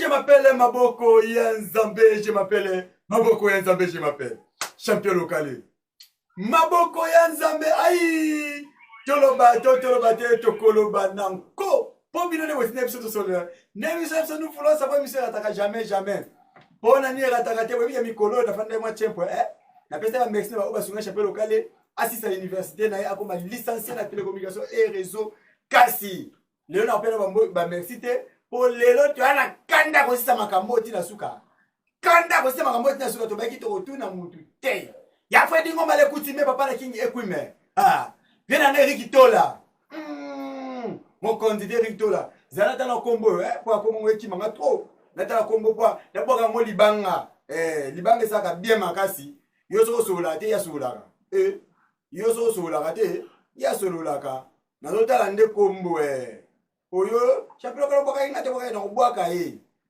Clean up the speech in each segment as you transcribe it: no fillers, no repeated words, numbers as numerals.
m'appelle Maboko Yanzambe, je m'appelle Maboko Yanzambe, je m'appelle champion local. Maboko Yanzambe, aïe, toloba te tokoloba nanko. Pour bien nous ne sommes solo. Nous voulons savoir monsieur rataka jamais. Pour nani rataka te oui mikolo na fanda moi tempo na pesa ba merci ba obasunga champion local assiste à l'université na akoma licencié na télécommunication et réseau kasi. Lelo na pela ba merci te pour lelo tu ana kanda ko sisa makambo ti na suka. Kanda ko sisa makambo ti na suka to baki to tuna mutu te. Ya fa dingo male kutime papa na king ekwime. Ah, bien na Eric Tola. Mon candidat Eric Tola. Zana na kombo pour ko mo eki manga trop. Na ta kombo kwa d'abord ngo libanga. Libanga saka bien makasi. Yo so sola te ya sola. Yo so sola te ya sola ka. Na zotala nde kombo oyo champion ko boka inga te boka na obwaka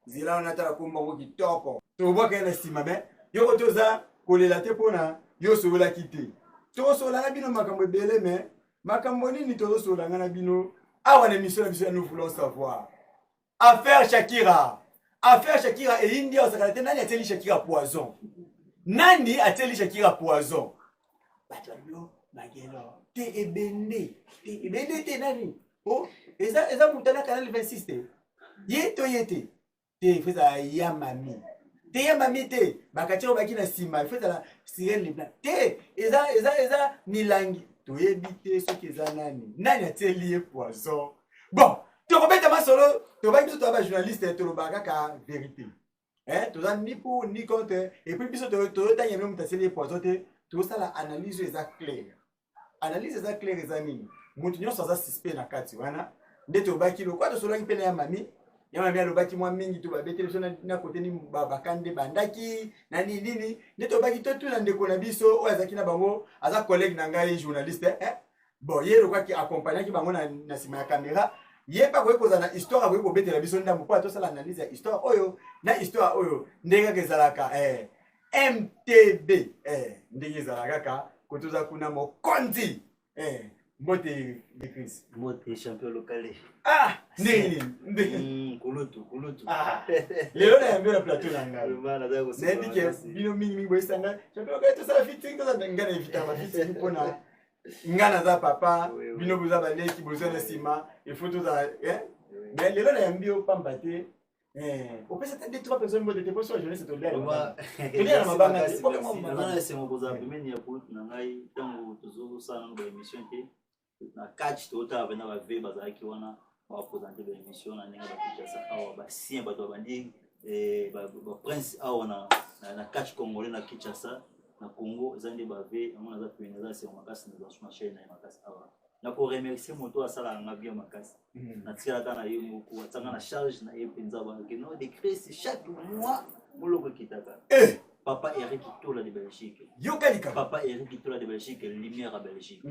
zila na tala kombo ngo kitoko. To obwaka na sima me yo ko toza kolela te pona yo sola kite. To sola na bino makambo bele me makambo nini to sola na bino awa na émission nous voulons savoir. Affaire Shakira et India osakalate nani ateli Shakira poison. Nani ateli Shakira poison. Batalo magelo te ebende te nani. Oh, eza mutana canal 26 te. Yete. Te feza ya mami. Te ya mami te. Bakatiro baki na sima, feza la sirène libna. Te eza milangi. To ebite ce que eza nani. Nani ateli poison. Bon, tu rebeta ma solo, tu vas biso to journaliste to lobaka ka vérité. Tu as ni pour ni contre et puis biso to tanya même taseli poison te. Tout ça la analyse eza claire. Analyse eza claire eza nini. Mutu nyonso aza suspect na kati wana ndete obaki lo kwa to solo ngipena ya mami alobaki mwa mingi to babetele so na kote ni bakande bandaki na nini ndete obaki to tuna ndeko na biso o azaki na bango aza collègue na ngai journaliste bon ye lo kwa ki accompagner ki bango na sima ya caméra ye pa ko koza na histoire ko betela biso ndambo kwa to sala analyse ya histoire oyo na histoire oyo ndenga kezalaka MTB ndenge ezalaka ka ko toza kuna mokonzi Mbote de Chris. Mbote champion local. Ah, ndenge. Kulutu. Ah. Lelo na yambe na plateau na ngalo. Bana za ko. Ndike bino mingi boisanga. Champion local to sa fitting to sa ngana evita ba fitting pona. Ngana za papa, bino boza ba leki boza na sima, il faut to za Mais lelo na yambe o pambate. On peut s'attendre des 3 personnes de déposition à jeunesse de l'air. Tu dis à ma banga, c'est pas comment on c'est mon boza premier ya pour na ngai tango tozo sana ba émission te. Na catch tota bana ba ve bazaki wana ba présenter ba émission na nenga ba kitasa awa ba sien ba to bandi ba prince awa na catch congolais na Kinshasa na Congo zandi ba ve amona za pena za c'est makasi na sur ma chaîne na makasi awa na ko remercier moto asala nga bien makasi na tsira kana yo moko atanga na charge na yepenza ba que non de Christ chaque mois moloko kitaka Papa Eric Tola de Belgique. Yokalika. Papa Eric Tola de Belgique, Lumière à Belgique.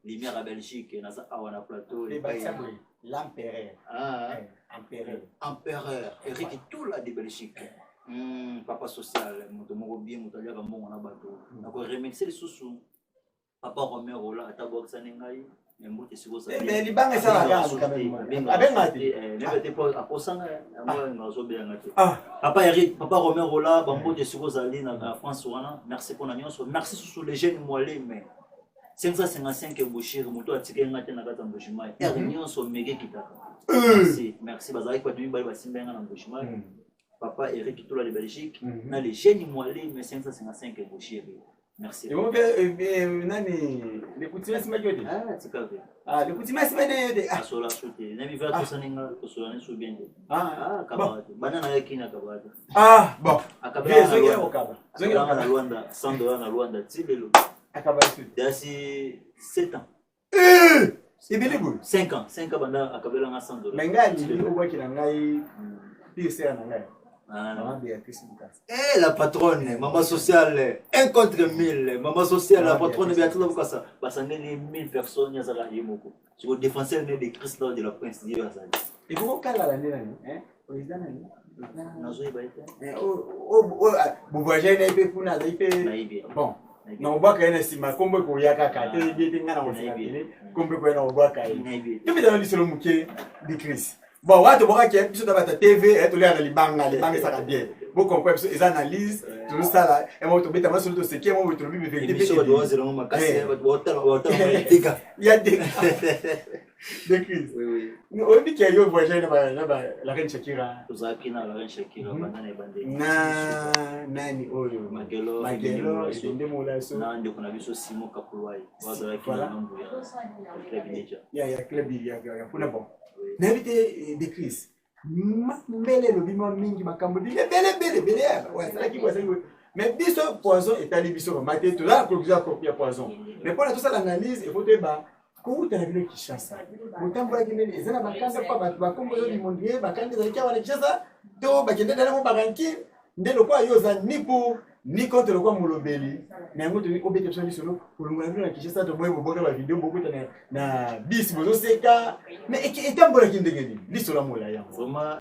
Lumière à Belgique, nasa awana plateau. L'empereur. Empereur. Eric Tola de Belgique. Papa social, moto bien, moto liaka mbongo na bato. Na ko remercier les sous. Papa Romero là, atabok sanengai. Mais libanga ça va quand même. Abengati. N'était pas à posanga, moi ngazo bien ngati. Papa Eric, Papa Romero là, bambo de Sirozali na France wana. Merci pour l'annonce. Merci sous les jeunes moelleux mais 555 Bouchir, moto atike ngati na kata mbushima. Nyonso mege kitaka. Merci bazali kwa demi bali basimbenga na mbushima. Papa Eric Tola de Belgique, na les jeunes moelleux mais 555 Bouchir. Merci. Et on fait nani le coutumes c'est majorité. C'est grave. Le coutumes c'est majorité. Sola sauté. Nami va to saninga to sola ne subende. Kabati. Banana yake na kabati. Bon. Akabela zonge okaba. Zonge na Rwanda, $100 na Rwanda tibelo. Akabati. Dasi 7 ans. C'est belébou. 5 ans banda akabela nga $100. Mengani ni obaki na ngai pire na ngai. La patronne, maman sociale, 1 contre 1000, maman sociale, la patronne Béatrice Bokassa, parce que 1000 personnes, il y a ça moko. Sur le défenseur de Christ de la Prince de Yazali. Et pourquoi kala la nani, président nani? Nazoe baite. Vous voyez na ipe kuna ipe. Bon. Na obaka ina sima kombe ko yaka ka te biete ngana ko sina kombe ko na obaka ina. Tu me donnes le muke de Christ. Bon, watu boka qui biso ta TV et to les na libanga ça va bien. Vous comprenez les analyses tout ça là et moi to beta maso to ce qui moi to bi vérité. Biso doit zéro makasi wata dégâts. Il y a des crises. Oui. On dit qu'il y a eu voyage la reine Shakira. Tuzaki na la reine Shakira bandana bande. Nani oyo Magelo ende molaso. Na ndeko na biso Simon Kapulwai. Wazalaki na mambo ya club ninja. Ya club ya kuna bon. N'invite des crises. Mbele lo bima mingi makambo bele ouais ça qui voisin mais biso poison est allé biso maté tout là conclusion copie poison mais pour tout ça l'analyse il faut débat ko ta vile Kinshasa mutambo ya kinene ezana bakanga pa bakombo yo limondier bakanga za kia wana Kinshasa to bakende dala mo baranki ndelo kwa yoza ni contre le quoi molobeli mais ngoto ni obete biso biso pour ngona vile Kinshasa to boye boboka ba vidéo bokuta na bis bozo seka mais etambo la kindegeni biso la mola ya vraiment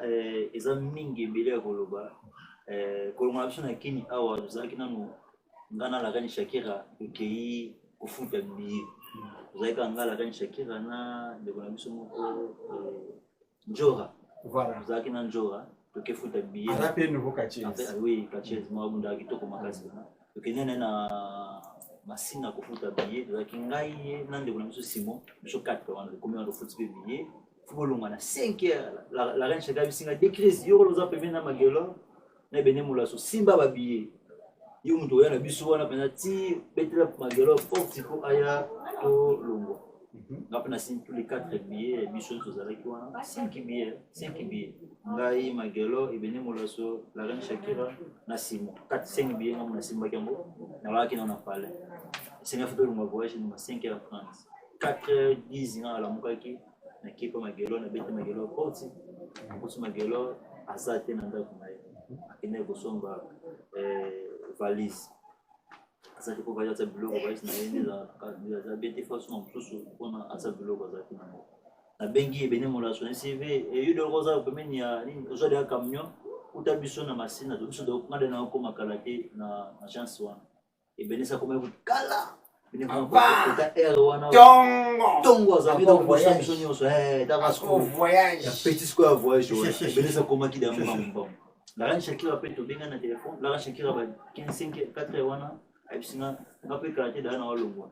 eza mingi bile ya koloba kolonga biso na kini awa tuzalaki nanu ngana la reine Shakira okei kofuta biye tuzalaki ngala la reine Shakira na ndeko na biso moko Njora voilà tuzalaki na Njora toke futa biye arape nouveau quartier oui quartier mo bunda kitoko makasi tokene na masina kofuta biye tuzalaki ngai na ndeko na biso Simon biso 4 wana komema to futa biye fukolonga na 5 la reine Shakira bisinga décrise yo loza pembe na magelo na bene mulaso simba babiye yo muto yana biso wana pena ti betela magelo forti ko aya to longo ngapena sin tous les 4 billets biso tozalaki wana 5 billets ngai magelo ebene mulaso la reine Shakira na Simon 5 billets ngam na simba kambo na laki na pale singa foto longo voyage na 5 à France 4 ans la mukaki na kipa magelo na bete magelo forti na magelo azate na ndako na akende kosomba valise asati ko valise biloko valise na yende za bete façon msusu pona asa biloko azati na bengi ebene molaso na CV et yudo rosa pemeni ya nini ozo de camion utabiso na masina to biso do ngade na ko makalate na chance wana ebene sa koma kala bene ko ta wana tongo za bido ko sa biso nyoso ta ko voyage petit quoi voyage ebene sa koma ki da mbamba la reine Shakira peut te benga na téléphone la reine Shakira ba 15 4 wana abisinga ngape karate da na walongwa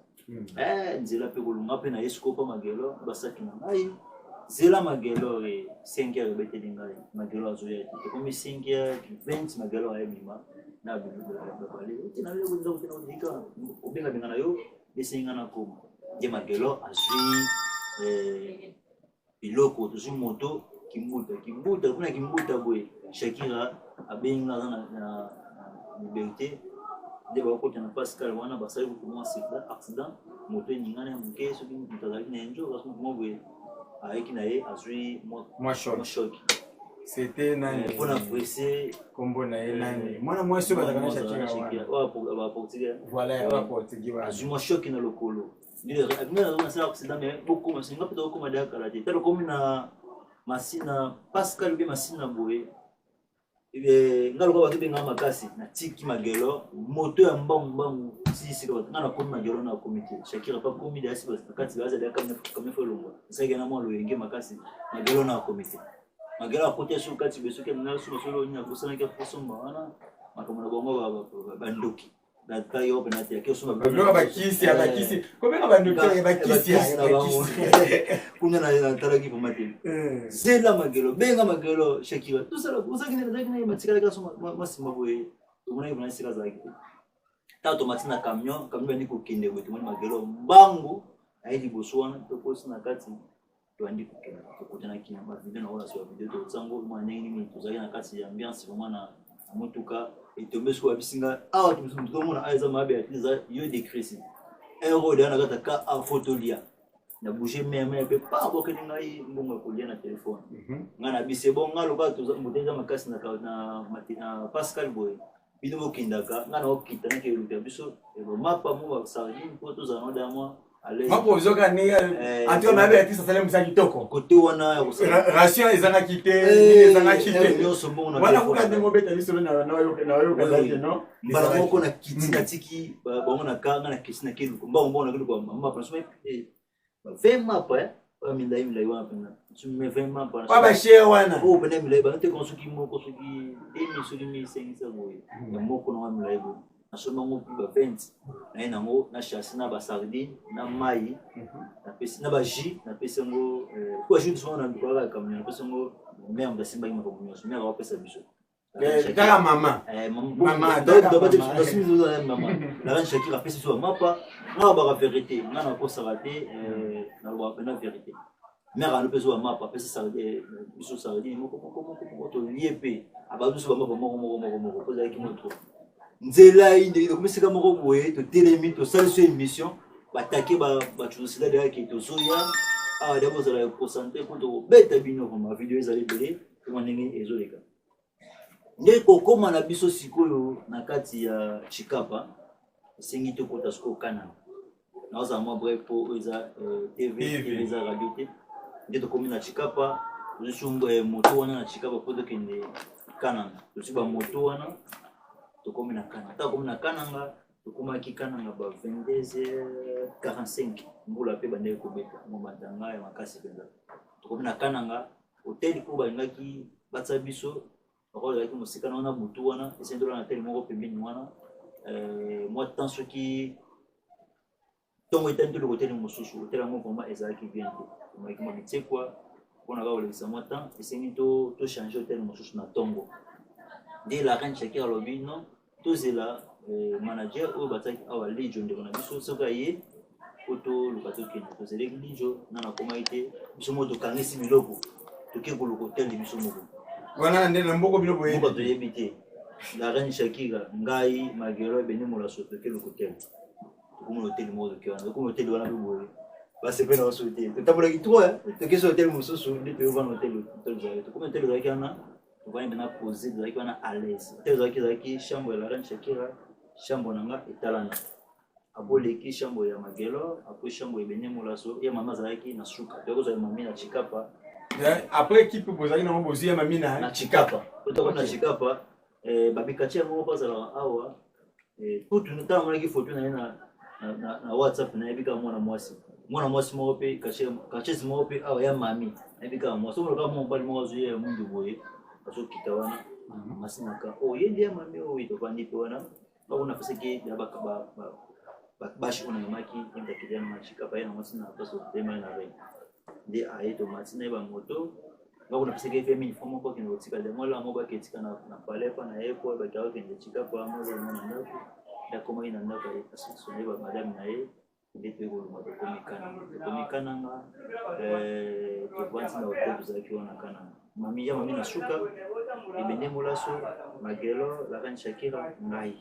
nzela pe kolunga pe na escope magelo basaki na ngai zela magelo 5 heures bete dingai magelo azoya ti comme 5 heures 20 magelo ay bima na bilu ba bale tina le ko ndoka na dika obenga benga na yo besinga na koma de magelo azui biloko to moto kimbuta kuna kimbuta boy Shakira abenga na liberté de bakota na Pascal wana basali ko accident moto ningana muke so bi mutazali na enjo parce que mo boy avec na ye azui moi choc c'était nani pour apprécier kombo na ye nani mwana mwasi ba kana Shakira wa portugais voilà wa portugais wa azui moi choc na lokolo ni abinga na sa accident mais beaucoup mais singa peut ko madaka la tête comme na masina Pascal bi masina boye ngalo kwa kibenga makasi na tiki magelo moto ya mbambu sisi kwa ngana komi magelo na komite Shakira pa komi da sisi bakati baza da kama folongo sasa na mwa loyenge makasi magelo na komite magelo akote su kati besuke na su solo nya kusana kwa kusomba wana makamona bongo bandoki da tayo penati yake suma bakisi kobenga bandoki bakisi kuna na taraki po mati zela magelo benga magelo Shakira tout ça usaki na matikala ka suma masima boye kuna ibona sika zaki ta automatique na camion ni ko kinde boye tumani magelo mbangu aidi boswana to post na kati to andi ko kutana kina ma video na wala so video to tsango mwana nini tuzaki na kati ya ambiance vraiment mutuka etombe so abisinga awa tumona aiza mabe atiza yo décrise euro de na kata ka a photo lia na bouger même pe pas boke ngai mbongo ko lia na téléphone ngana bise bon ngalo ka tuza muteza makasi na Pascal boy bido bokindaka ngana okita na ke luta biso mapa mo ba sa ni photo za no da moi mapo zoka ni antio na be atisa sale musaki toko kote wana ration ezanga kite ezanga kite wala kuka ndemo beta biso na yo kadaki no bala moko na kiti na tiki bongo na kanga na kiti na kilu mbongo mbongo na kilu kwa mama parce que vraiment pas milai wana pena tu me vraiment pas Pas cher wana oh pena milai ba te konsuki moko soki demi soki mi sengisa boye ya moko na milai bo na soma ngo ba 20 na nango na chasse na ba sardine na mai na pesi na ba jus na pesi ngo ko jus so na ndikola kamnya pesi ngo même da simba ngima ko nyoso mera wa pesa biso kaka mama mama la reine Shakira fait sur mapa na ba vérité na ko sarate na ba na vérité mère le besoin mapa pesa sarate biso sarate moko to liepé abadu so mapa moko ko za ki moto nzela inde ko misika moko boye to telemi to sala so émission batake ba chusila de ki to zoya d'abord za la pourcentage pour to beta bino ko ma vidéo ezali belé ko ndenge ezoleka ndeko koma na biso sikoyo na kati ya Chikapa sengi to kota siko kana na oza mwa bref po eza TV eza radio te ndeko komi na Chikapa lusumbo moto wana na Chikapa po dokende kana lusiba moto wana to komi na kana ta komi na kananga to koma ki kananga ba 22h45 mbula pe bande ko beta mo batanga ya makasi penza to komi na kananga hotel ko ba ngaki batsa biso rôle avec musika na butu wana esendo na tel moko pembeni wana moi tant ce qui tongo itandi le côté mususu hotel ngo vraiment ezaki bien ko mai ko mitse quoi on a va le ça moi tant esengi to changer hotel mususu na tongo dès la reine Shakira lobby non tous là manager au bataki awa lejo ndeko na biso soka ye auto lukato kende to zele lijo na koma ite biso moto kangisi biloko to ke ko hotel de biso moko wana ndene mboko bilo boye mboko to yebite la reine Shakira ngai magero bene mola soto ke lokotel comme l'hôtel mode que on comme hôtel wana boye ba se pena sote to tabola ki toi to ke hôtel mususu ndi pe van hôtel zayo to comme hôtel zayo na to va ndena poser zayo na à l'aise hôtel zayo chambre la reine Shakira chambre nanga etalana abole ki chambre ya magelo après chambre bene mola so ya mama zayo na suka to zayo mami na Chikapa après qui peut poser na bozi ya mami na Chikapa to na Chikapa babikachi ngo pasala awa tout le temps on a qui photo na WhatsApp na ebika mwana mwasi moko pe kache moko pe awa ya mami ebika mwasi so ka mo bali mo zo ya mundu boye aso kitawana masinaka o yende ya mami o ito bandi pe wana ba una pesa ke ya ba bashi ona maki inda kijana na Chikapa yana mwasi na paso tema na rai de ayeto matina ba moto ba kuna pesa ke femi fomo ko kino tika de mola mo ba ke tika na palepa na epo ba ka ke Chikapa mo zo na ndako ya koma ina ndako ya asiso ne ba madame na ye ndete ko mo komikana nga to kwanza na hotel za kiona kana mami ya mami na suka ibende molaso magelo la reine Shakira ngai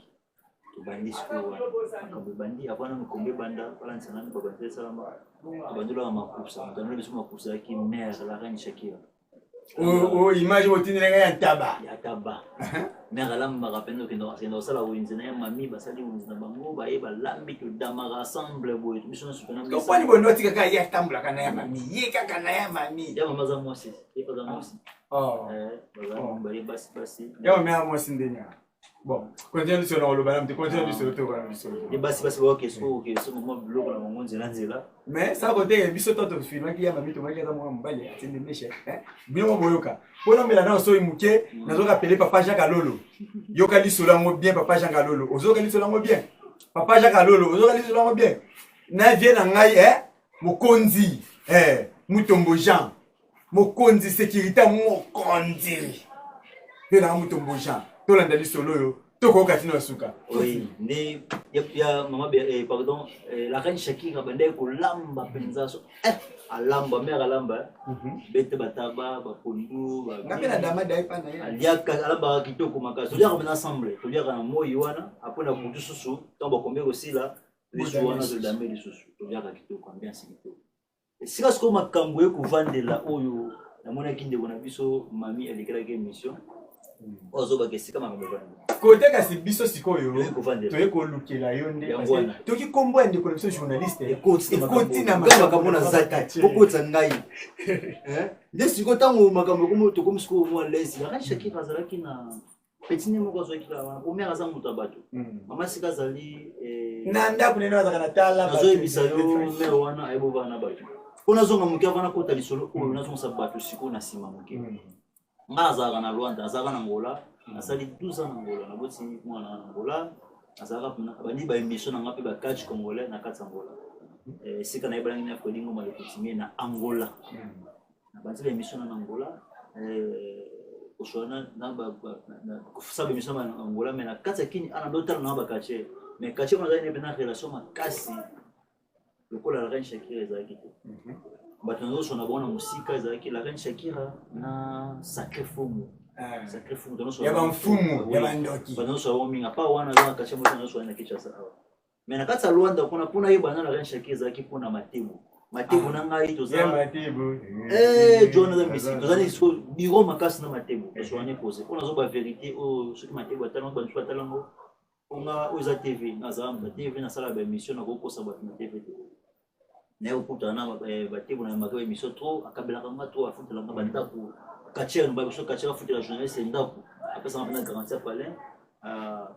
to bandi sikuwa kambe bandi apana mkombe banda pala nsana ba bandi salama bandula makusa ndano biso makusa ki mère la reine Shakira image otinenga ya taba mère lamba rapendo que dans sala winzina ya mami basali winzina bango ba e balambi to damara ensemble boy biso supena ko kwani bono tika ka ya tambula kana ya mami ye kaka na ya mami ya mama za mwasi e pa za mwasi bali basi ya mama ya mwasi ndenya bon continue sur le balam tu continue sur le tour et basi ba ke so mo blog na mongo nzela mais ça côté biso toto film ki ya mami to maki za mwa mbali atende meshe bino boyoka bona mela na so imuke nazo rappeler papa Jacques Alolo yoka lisolo ngo bien papa Jacques Alolo ozoka lisolo ngo bien papa Jacques Alolo ozoka lisolo ngo bien na vie na ngai mokonzi mutombo Jean mokonzi sécurité mokonzi pena mutombo Jean tolanda lisolo yo toko katina suka oui ni ya mama pardon la reine Shakira bande ko lamba penza so alamba mère alamba bete bataba ba pondu ba ngapela dama dai pana ya aliaka alamba kitoko makaso ya ko ensemble to ya na moyi wana apona kutu susu tombo kombe aussi là biso wana de dame de susu to ya kitoko ambiance kitoko sika sko makambo ye ko vandela oyo na mona kinde bona biso mami alikela ke mission ozoba kesika makambo bana côté kasi biso sikoyo to yeko lukela yo nde to ki kombo ende ko biso journaliste ekoti na makambo na zakati kokotsa ngai nde siko tango makambo ko moto comme siko mo lesi la Shakira azalaki na petine moko azoki la o mère aza muta bato mama sika zali na ndako neno azaka na tala azo ebisa yo mère wana ayebo bana bato On a zonga mukia vana kota lisolo on a zonga sabato siko na sima mukia ngaza na Rwanda azaka na Angola asali 12 ans na Angola na boti mwana na Angola azaka bani ba émission na ngapi ba catch congolais na katsa Angola sika na ibana ngina kodingo mali kutimie na Angola na bati ba émission na Angola oshona na ba kufusa ba émission na Angola mais na katsa kini ana dotal na ba kache mais kache on a une bonne relation makasi lokola la reine Shakira ezaki te batanzo sona bona musika ezaki la reine Shakira na sacré fumu ya mfumu ya bandoki batanzo sona minga pa wana za kache mo tanzo sona Kinshasa mais na katsa Rwanda kuna pona yeba na la reine Shakira ezaki pona matebo na ngai to za matebo John da misi to za ni so biro makasi na matebo so ane poser pona zo ba vérité o soki matebo atalo ba ntu atalango onga oza TV na zamba TV na sala ba émission na kokosa ba na TV ne ukutana ba TV na maka émission trop akabela kanga trop afutela nga bandaku kacher ba so kacher afutela journaliste ndaku apesa na garantie pale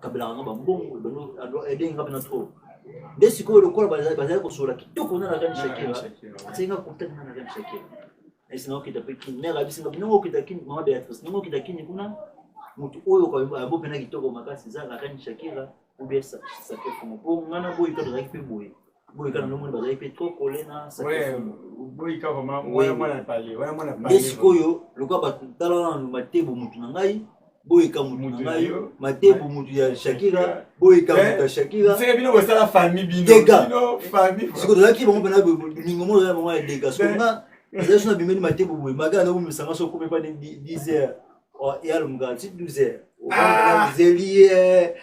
kabela kanga ba mbongo bano ado edenga bana trop desiko lokola ba ko sola kitoko na la reine Shakira atenga contact na la reine Shakira esina okitapiki mera bisinga binongo okitaki mama Beatrice ningo okitaki kuna mutu oyo kwa abo pena kitoko makasi za la reine Shakira ubesa sake fumo po ngana boy ka dozaki pe boy kana no mona bazaki pe trop kolena sake fumo boy ka vraiment wana mwana pale desiko yo lokwa ba tala na matebo mutu na ngai boy ka mutu na ngai matebo mutu ya Shakira boy ka mutu ya Shakira c'est bino bosala famille bino famille siko dozaki bango pena ningo mo ya bango ya dega siko nga zeso na bimeni matebo boy magana no misanga so ko pa 10h et à l'umgati 12h zeli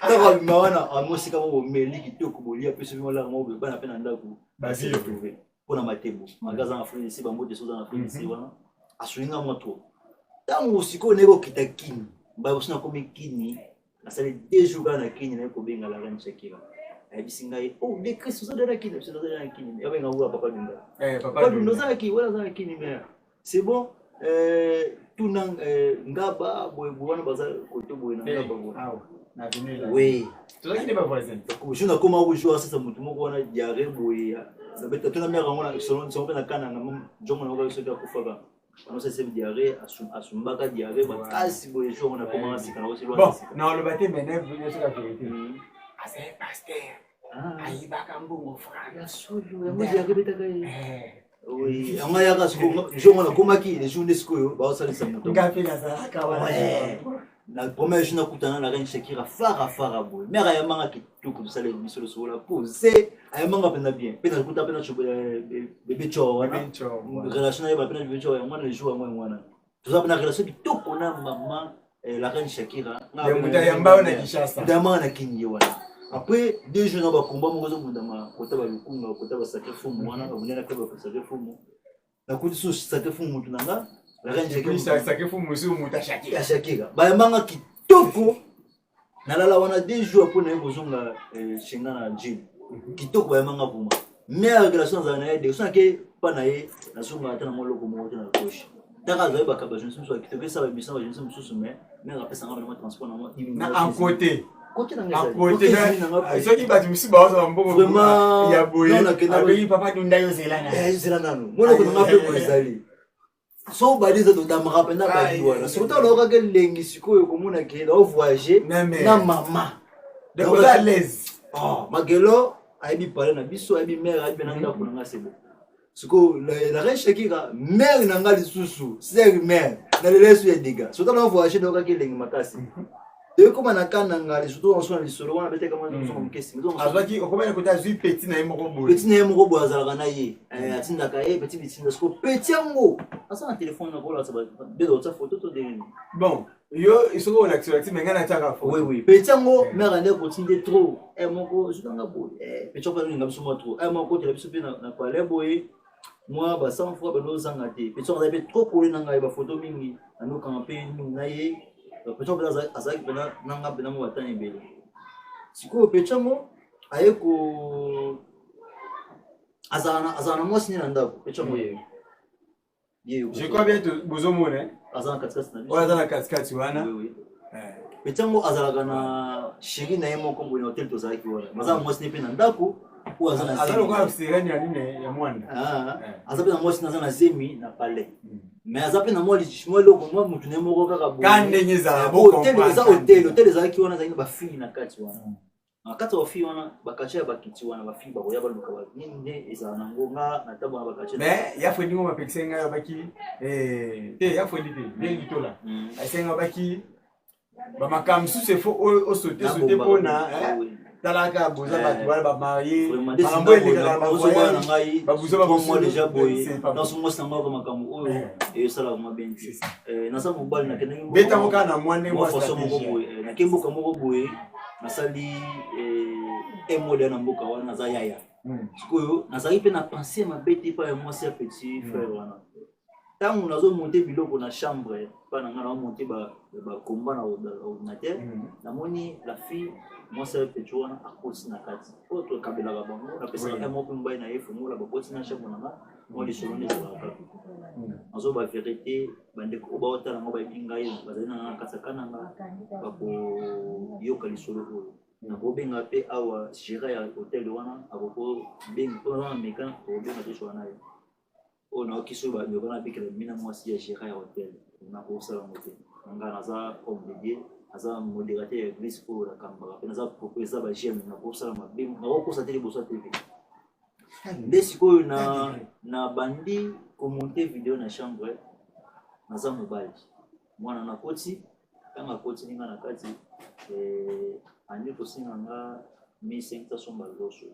ta mawana amosi kama bomeli kitoko bolia peso mala mo be bana pena ndaku basi retrouver pona matebo magaza na frère ici bango de soza na frère ici wana asuinga moto tango siko neko kitakini ba usina komi kini asali 2 jours na kini na ko benga la reine Shakira bisinga oh de Christ soza de kini soza de kini ya benga wa papa dunda papa dunda za ki wala za kini mais c'est bon tunang ngaba boy bwana baza koto boy na ngaba boy na vinila oui tozaki ne ba voisin ko juna koma wo joa sasa mutu moko wana diarrhée boy na beta tuna mera ngona selon son pena kana na jongo na ko so ka kufa on sait c'est diarrhée asumbaka diarrhée bakasi boy jo on a commencé kana aussi loin bon na le baté mené vous sur la vérité c'est pasteur ayi baka mbongo frère ya solo ya mo diarrhée beta kai oui, on a yaga siko jongo na komaki les journées siko ba osalisa moto ngapi na zaka wana na première journée nakutana na reine Shakira fara boy mera ya manga kitoko sala émission sur la pause ay manga pena bien pena kuta pena bébé cho wana relation ya pena bébé cho ya mwana jour mwana tuza pena relation kitoko na mama la reine Shakira na muta ya mbao na Kinshasa ndama na kinyi wana après 2 jours na ba combat mo zo mundama kota ba lukunga kota ba sacré fumu wana ba munena ka ba sacré fumu na kuti so sacré fumu tunanga la reine Shakira sacré fumu so muta Shakira ba manga kitoko na lala wana 2 jours pour na bozonga chinga na gym kitoko ba manga puma mais relation za na de so ke pa na ye na so ngata na moloko mo na gauche daka za ba ka ba jeune so kitoko ça ba mission ba jeune so mais rapesa ngaba na transport na en côté côté dans les soki batu misuba oza mbongo vraiment ya boye avec papa dunda yo zelana zelana no mona ko ngape ko ezali so badiza to damaka pena ba diwana so to loka ke lengi sikoyo ko mona ke la voyager na mama de ko à l'aise magelo aibi parler na biso aibi mère aibi na ndako na sebo siko la reine Shakira mère na ngali susu c'est mère na le laisse ya diga so to na voyager loka ke lengi makasi et comme on a kananga surtout on soit les solo on a bête comment nous sommes question donc azaki okobana ko ta zui petit na yemo ko petit na yemo ko boazala kana ye atinda ka ye petit bitinda sko petit yango asa na téléphone na kola ça ba de l'autre photo to de bon yo isoko on actualité mais ngana taka photo oui petit yango mais rende continue trop moko zutanga boy petit pas ninga biso trop moko te biso pe na pale boy moi ba 100 fois ba no zanga te petit on a trop collé na ngai ba photo mingi ando campagne na ye Pecho pena azaki pena nanga pena mo batani bele. Siko pecho mo ayeko azana mo sini ndako pecho mo ye. Je crois bien que bozo mona azana katikati na biso. Azana katikati wana. Oui. Pecho mo azala kana shiri na yemo kombo na hotel to zaki wana. Mazana mo sini pena ndako ou azana azalo kwa kusirani ya nini ya mwanda azape na mwasi nazana zemi na palais mais azape na moi lichimo loko moi mutu ne moko kaka bo kande nyiza bo hotel za ki wana zaini ba fille na kati wana akata wa fille wana bakacha ba kiti wana ba fille ba koya ba luka ba nini eza na ngonga na tabo na bakacha mais ya fwendi ngoma pekisenga ya baki ya fwendi te ngi tola asenga baki ba makamsu se fo o sauter pona talaka boza batu bala ba marié mambo eleka ba bozobana ngai ba buzoba ba moi déjà boy dans son mois nanga ba makambo oyo et sala ma benzi na sa mobile na kenengi beta moka na mwane moi façon moko boy na kemboka moko boy na sali modèle na mboka wana na za yaya sikoyo na sali pe na penser ma bête pas moi c'est petit frère wana tangu nazo monter biloko na chambre pa na ngana monter ba komba na ordinateur na moni la fille moi c'est petit wana akoti na kati autre kabela ba bango na pesa ka mo pumba na yefu mola ba koti na chambre na moi les solone za ba azo ba vérité bande ko ba otala ngo ba binga yo bazali na kasa kana ba ko yoka li solo ko na ko benga pe awa géré ya hôtel wana aboko benga ko na meka ko benga te shwana yo on a qui soit le grand avec le mina moi si gérer hôtel on a pour ça hôtel on a naza obligé aza modérateur église pour la caméra on a proposé ba j'aime na pour ça ma bim na ko ça télé bossa tv desiko na bandi ko monter vidéo na chambre naza mobile mwana na koti kama koti ninga na kati ani ko singa nga 1500 somba loso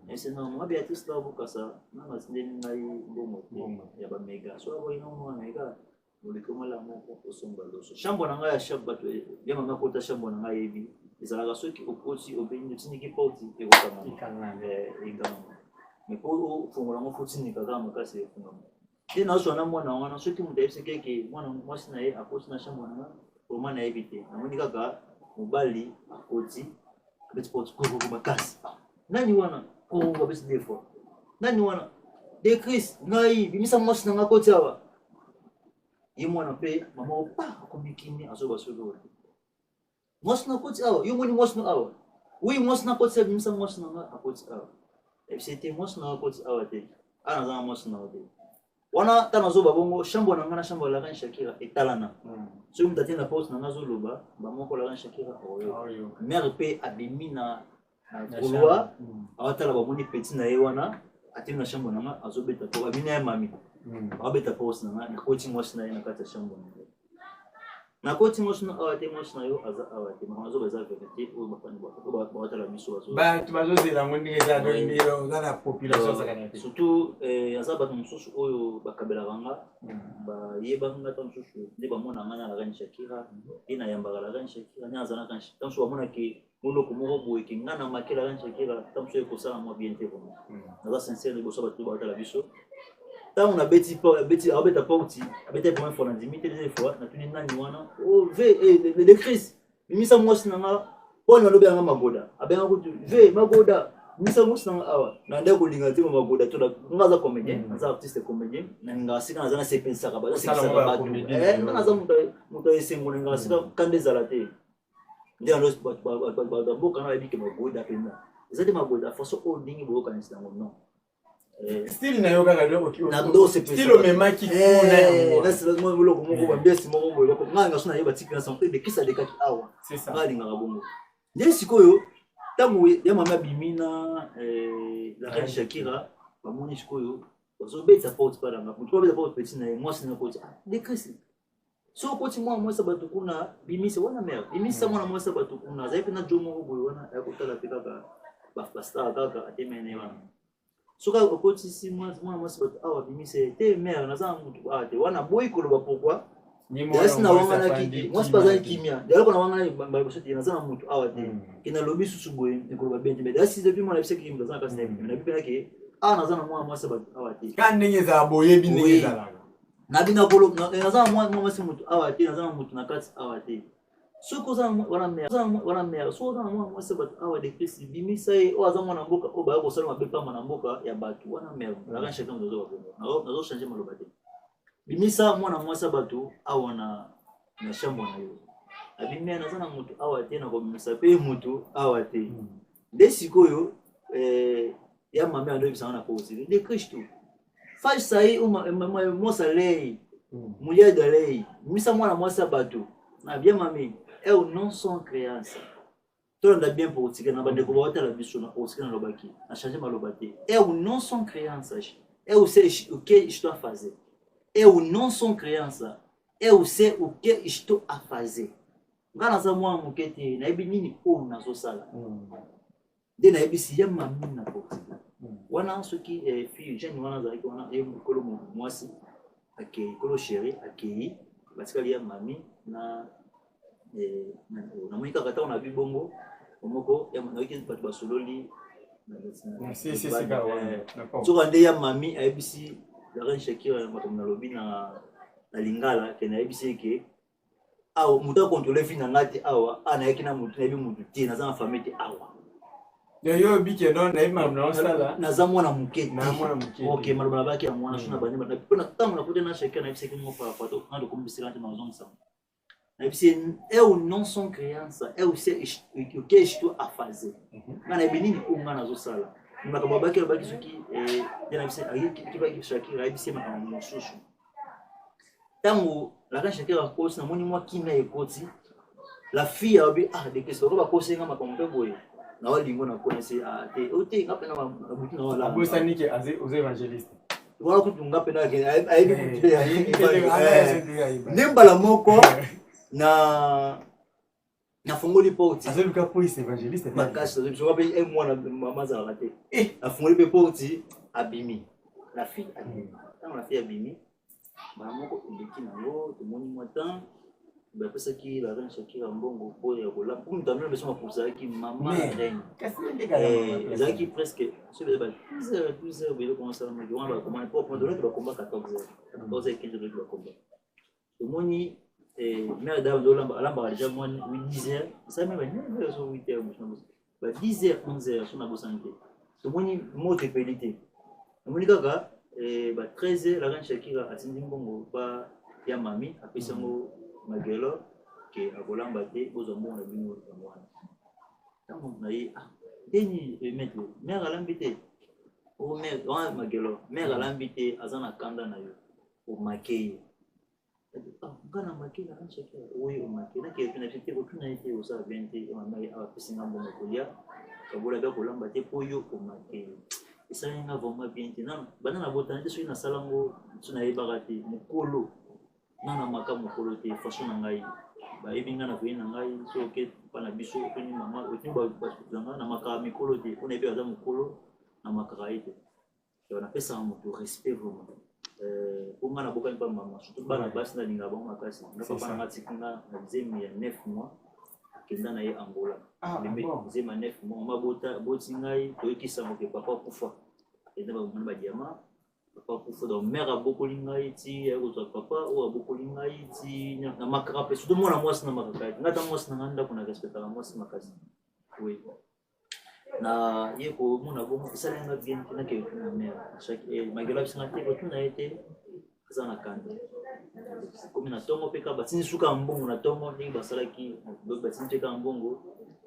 ese na mwa Beatrice Tabo kasa na masindeni ngai ngomo ya ba mega so abo ino mwa mega ulikoma la moko osomba loso shambo na ngai ya shabato ya mama kota shambo na ngai hivi ezalaka soki okoti obeni tiniki poti ekokama ingama mepo fungola ngo foti ni kaka makasi efungama tena so na mwana wana soki mutayise keke mwana mwasi na ye akoti na shambo na pour mana evite na moni kaka mobali akoti beti poti ko makasi nani wana ko babesi defo nani wana de Chris ngai bimisa mwasi na ngakoti awa ye mwana pe mama opa akomikini azoba solo mwasi na koti awa yo moni mwasi na awa oui mwasi na koti bimisa mwasi na ngakoti awa c'était mwasi na ngakoti awa te ana za mwasi na ode wana tana zoba bongo shambo na ngana shambo la kan Shakira etalana so mutati na pause na ngazo loba ba moko la kan Shakira oyo mère pe abimina Goulois, awatala bamoni petit na ye wana atimi na chambre nanga azobeta po abina ya mami abeta pause nanga na koti mwasi na ye na kati ya chambre nanga na koti mwasi na awate mwasi na yo aza awate mama azoba za vérité o bapani ba watala miso azo ba tubazozela ngoni eza do ndiro za la population sakana surtout aza ba mususu oyo bakabela banga ba yeba nga ta mususu ne ba mona ngana la kan Shakira ina yamba la kan Shakira nya azana kan tanso bamona ki mulo kumoko boye kingana makela kan Shakira tamso ekosala mo bien te bon na sincère de boso batu ba watala biso tangu na beti abeta porti abeta pour info na dimite des fois na tuni nani wana o ve de Chris mimisa mwasi nanga pona lobe nga magoda abenga kutu ve magoda mimisa mwasi nanga awa na ndeko linga te magoda to ngaza comédien ngaza artiste comédien na ngasika naza na sepensa ka ba sepensa ba ngaza muto esengo ngasika kande zalate ndia ndo ba boka na biki magoda penda ezate magoda faso o ndingi boka nsitango non style na yoga ngalo na ndo se style memaki kuna na sila mo molo ko moko ba besi moko boye ko nganga sona yeba tikina santé de kisa de kaki awa c'est ça ngali ngaka bongo nde sikoyo tamu ya mama bimina la reine Shakira ba moni sikoyo bazo beta porte pa nga mutu beta porte petit na moi sina ko de kisi so ko ti moi sabatu kuna bimisa wana mère bimisa mwana moi sabatu kuna zaipe na jomo boye wana ya ko tala pika ba pasta kaka atemene wana soka okoti si mwana mwasi awa bimise te mère naza mutu ate wana boy koloba pourquoi na wangana kiti mwasi bazali kimia dalako na wangana babosoti naza mutu awa te kina lobi susu boy ekoloba bente mais si depuis mwana bise kimia naza kasi na bipena ke naza na mwana mwasi awa te kan ndenge za boye bindenge za na bina kolo naza mwana mwasi mutu awa te naza mutu na kati awa te soko za wana mère so za mwana mwasi awa de Chris bimisa e o aza mwana mboka o ba ko sala mabepa mwana mboka ya batu wana mère la kan chacun dozo ba nazo changer maloba te bimisa mwana mwasi batu awa na chambre na yo abimia naza na mutu awa te na ko bimisa pe mutu awa te de sikoyo ya mame ando bisana na pose de Kristo faj sai mo salei mulher da lei misa mwana mwasa bato na bien mame eu non sans créance tout le bien pour tirer na bande ko bota la biso na osika na lobaki na changer malobate eu non sans créance eu sei o que estou a fazer eu non sans créance eu sei o que estou a fazer ngana za mwa mukete na ibi nini ko na zo sala de na ibi si ya mame na portugal wana soki fille jeune wana za wana e mukolo mwasi ake kolo chéri ake basikali ya mami na na monika kata on a vu bongo omoko ya moiki patu basololi si so kande ya mami abc la reine Shakira matomna lobi na lingala ke na abc ke aw muta contrôler fina ngati awa ana yakina mutu na bi mutu ti na za famille ti awa yo bike non na ima na sala na za mwana muketi na mwana muketi okay malobala baki ya mwana shuna bani na pona tamu na kuja na Shakira na abc ke mo pa pato na dokumbisira na zone sa eu não sou criança, eu sei o que estou a fazer. Mas é bem na zo sala. Mas como baki isso aqui tem aí que vai que Shakira aí se mata um sushi. Tango la reine Shakira cause na moni moi qui na ekoti. La fille a bi de que ça va cause nga makambe boye. Na walingo na connaître te ote ngapa na buti na wala. Abosa nike aux évangélistes. Wala kutunga pena aí nemba la moko na fungoli porti azeluka police évangéliste makasi je rappelle un mois na maman za raté na fungoli porti abimi la fille abimi quand la fille abimi ba moko eleki na lo to moni motan ba pesa ki la reine Shakira mbongo po ya kola pour nous donner besoin pour ça qui maman reine zaki presque ce ba 12 heures bilo commencer à me dire on va comment pour donner ba combat 14 heures 14 et 15 heures ba combat to moni mère dame de l'amba déjà moi 10 heures ça même 9 heures ou 8 heures bah 10 heures 11 heures sur ma santé to moni moto pelité moni kaka bah 13 heures la reine Shakira atindi mbongo pa ya mami apesa ngo magelo ke akolamba te bozo mbongo na bino ya mwana tango na ye deni mettre mère alambité o mère wa magelo mère alambité azana kanda na yo o makei ngana makina anshaka oyo makina ke tunafite ko tunaite usa 20 mama ya apisinga mbongo kulia kabola ba kolamba te poyo o makina isayenga voma bien tina bana na botana te so ina salango tuna ibagati mukolo nana maka mukolo te façon na ngai ba ibinga na kuina ngai so ke pana biso kuni mama otimba basutanga na maka mikolo te ona ibe aza mukolo na maka raite ona pesa mutu respect vraiment on a beaucoup de maman surtout bana basi na linga bon makasi na papa na tikina na zemi ya 9 mois kenda na ye Angola bebe zema 9 mois mabota botingai to ekisa mo ke papa kufa enda ba mwana ba diama papa kufa donc mère a beaucoup lingai ti ya ko papa ou a beaucoup lingai ti na makara pe surtout mwana mwasi na makaka ngata mwasi na nganda kuna respecta mwasi makasi oui na yeko muna bomo isalenga bien na ke na mère chaque magela bisangate ko tuna été sana kanda comme na tongo peka batini suka mbongo na tongo ni basalaki batini peka mbongo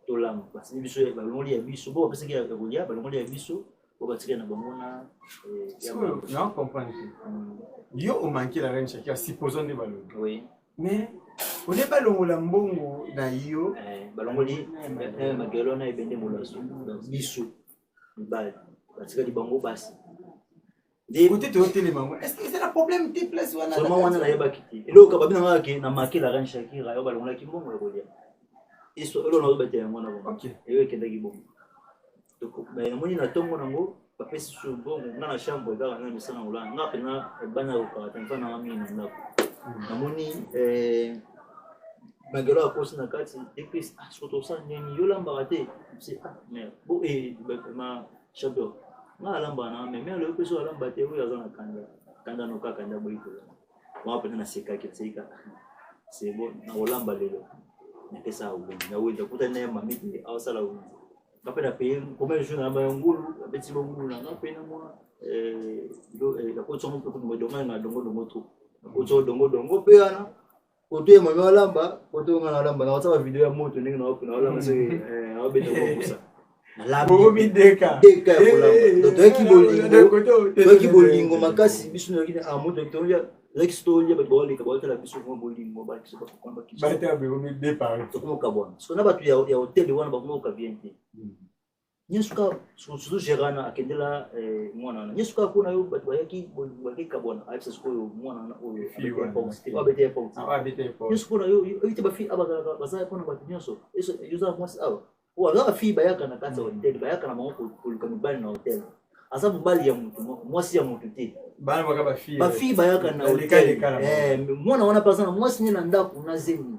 tolam batini biso ya balongoli ya biso bo pesa ki ya kolia balongoli ya biso bo batika na bangona non comprendre yo o manqué la reine Shakira supposons de balongo oui mais on n'est pas longola mbongo na yo balongoli magelo na ebende molaso biso bal batika di bango basi des côtés de hôtel maman est-ce que c'est le problème des places wana seulement wana na yeba kiti elo ka babina ngaki na marqué la reine Shakira yo balongola ki mbongo ya kolia iso elo na obete ya mwana bongo OK ewe kenda ki bongo donc mais na moni na tongo nango pa pesi sur bongo na chambre ga na misana ngula ngape na bana ko ka mfana na mimi na na moni magelo akosi na kati depuis surtout ça nini yo lamba te c'est mais bo ma chambre na lamba na mais le peso lamba te wo yazana kanda no kaka nda boiko wa pena na seka ki seka c'est bon na lamba lelo na pesa u na wo nda kuta na mami au sala u kapena pe comme je na ngulu beti ngulu na pena mo la ko tsomo pe ko ndonga na dongo tu ko tso dongo pe ana ko te mama lamba ko to ngana lamba na whatsapp video ya moto ningi na lamba se au beti ko kusa Bomi deka. Deka ya kolamba. Toyaki bolingo makasi biso nakini amoto tolia l'extolia ba bolika ba tala biso mo bolingo ba kiso ba komba kiso. Ba ta bomi depart. Tokomo kabona. So na batu ya hotel wana ba komo ka viente. Nyesuka susu gerana akendela mwana na. Nyesuka kuna yo batu bayaki kabona. Aisa suko mwana na oyo. Abete ponct. Nyesuka yo ite ba fi abaga bazaya kuna batu nyoso. Eso yuza mwasi awa. Wala fi bayaka na kanza hotel bayaka na mako kulika mibali na hotel asa mobali ya mutu mwasi ya mutu te bana bakaba fi ba fi bayaka na hotel mwana wana pasana mwasi na ndako na zemi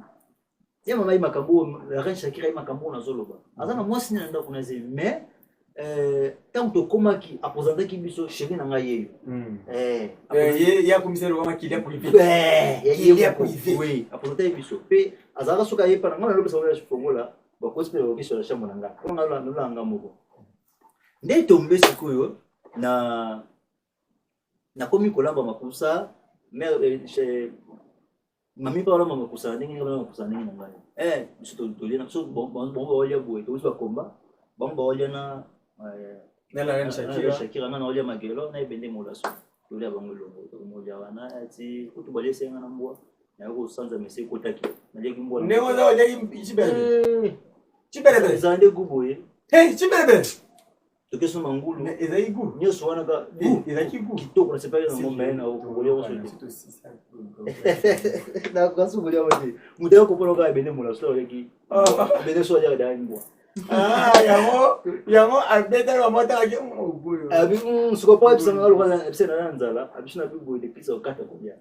ya mama makambo la reine Shakira makambo na zoloba asa na mwasi na ndako na zemi mais tant to komaki aposandaki biso chérie na ngai yeyo ya komisero kama kilia kuivi ya kuivi oui aposandaki biso pe azaka soka yepa na ngana lobesa wala fongola ba kospela okiso la chambo na nga ona la nolanga moko nde tombe sikoyo na komi kolamba makusa mais mami pa wala makusa ndenge ngaba makusa ndenge ngai biso to lena so bon olia boy to biso komba bon olia na la reine Shakira na olia magelo na ebende molaso to lia bango longo to molia wana ati kutu bale senga na mbwa na ko sanza mese kotaki na leki mbwa ne oza olia chibele chibele zande guboye chibele toke so mangulu ezai gu nyoso wana ka ezaki gu kitoko na sepaka na ngombe na ukubolia woso na kasu bolia wote mudeo ko polo ka bene molaso leki bene so ya da mbwa yango albeta wa mota ake obuyo abi suko pa bisa ngalo kana bisena na nzala abishina bibo de pizza okata kubya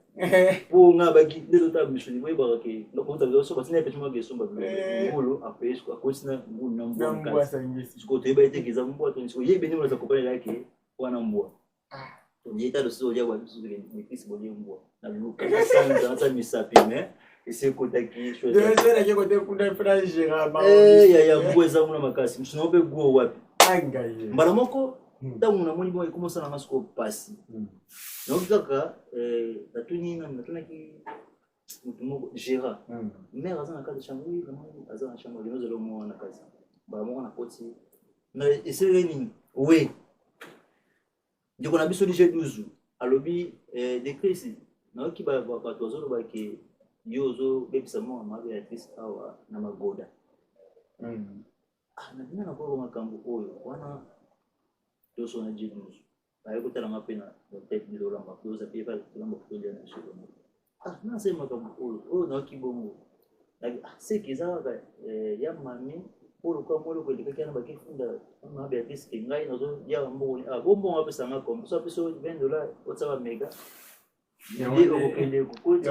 po ngaba ki ndezo ta mishuni boy ba ke no ko ta so basina pe chuma gesumba ngulu apesco akosina ngulu na mbwa suko to ibaite kiza mbwa to suko ye beni mwana kopela yake wana mbwa ndita do so ya wa bisu ni pizza bolie mbwa na luka sana za misapi me ese kotaki shwe de ke kote kunda franje ba ya mbweza muna makasi mshinobe guo wapi angaye mbala moko tangu na moni boy komo sana masiko pasi na ukaka natuna ki mutu moko gera mère azana kazi changu vraiment azana changu linozo lo mwana na kazi mbala moko na koti na esere ni we ndiko na biso dije 12 alobi de Chris na ki ba tozolo ba ke yozo bebisa mwa mabe artist awa na magoda na dina na kwa makambo oyo wana doso na jinusu ayo kutala mapena hotel bilola makuza pia pale tulamba kutoja na shule na sema makambo oyo na kibongo sekiza ya mami polo kwa molo kweli kana bakifunda mabe artist ngai nazo ya mbo bombo ngapesa ngako so piso $20 otsawa mega ndi okende kukuti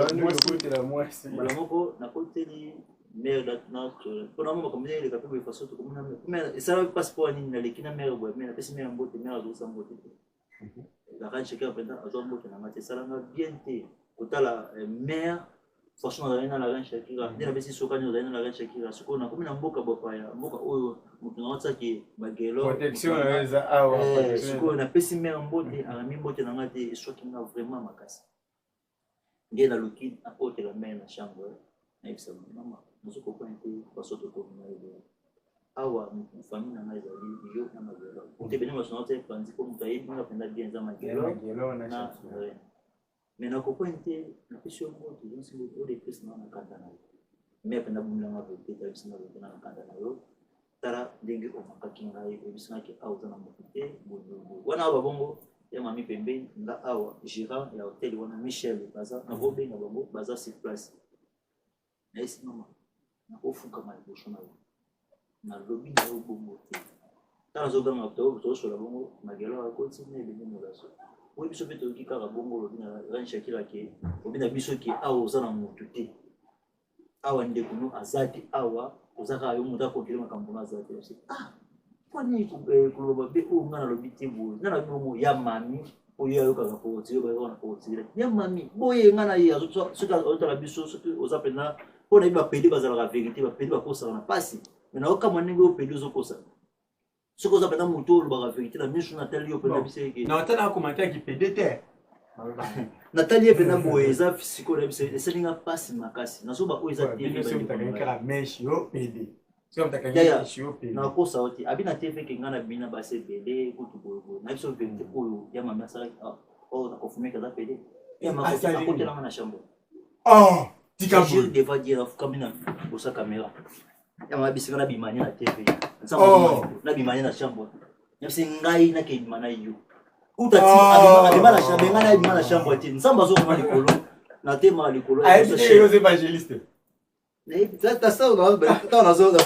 la mwasi bala moko na koteli mère notre pour moi comme il est capable de façon comme mais ça va pas pour ni na lekina mère boy mais na pesi mère mbote mère zo sa mbote la reine Shakira pendant azo mbote na mate ça nga bien te kotala mère façon na la reine Shakira ndi na pesi sokani na la reine Shakira soko na comme na mboka bopa ya mboka oyo mutu na watsa ki bagelo protection za awa soko na pesi mère mbote ami mbote na ngate soki nga vraiment makasi nge na luki apote la mère na chambre na ibisa mama musuko pointe basoto ko na ile awa famille na ngaiza yo na magelo utebeni masonate panzi ko mutai nga penda bien za magelo na mena ko pointe na pisho mo to nsi bo de pesa na kanda na me penda bumla ma bo te tabisa na bo na kanda na yo tara ndenge o makaki ngai ebisa ki auza na mokite bo wana ba bongo ya mami pembe nga awa gira ya hotel wana Michel baza na bobe na bongo baza sur place na isi mama na ofuka malibosho na lobi na bongo te tala zo ganga to so la bongo magelo akoti na ebenge molaso we biso peto ki kaka bongo lobi na reine Shakira ke obi na biso ki awa za na mutu te awa ndeko no azati awa ozaka yo muta ko kilima kambo azati kwani kuloba be o ngana lobi te bo ngana bongo ya mami oyo yo kaka po tio ba wana po tio ya mami boye ngana ya soka otala biso soki ozapena pona iba pedi bazala la vérité ba pedi ba kosa na pasi mais na kama ndenge o pedi zo kosa soko ozapena muto lo ba vérité na miso na tali yo pena biseke na otala commentaire ki pedi te Nathalie pena boye eza fisiko na biseke eselinga pasi makasi nazo ba o eza te biso mtakaka meshi yo pedi Sio mtakanya Yaya, shope. na kosa oti abina TV kingana bina base pede kutu bobo na biso vente oyo ya mama sala o na kofumeka za pede ya mama akote na chambre Oh, je tikabou. devais dire la kamina pour sa caméra ya mama bisika na bimani na TV na bimani na chambre ya singai na ke bimana yo utati abimana na chambre ngana bimana na chambre ti nsamba zo ma likolo na tema likolo Aïe, c'est les évangélistes. T'as ça ou non? Dans la zone,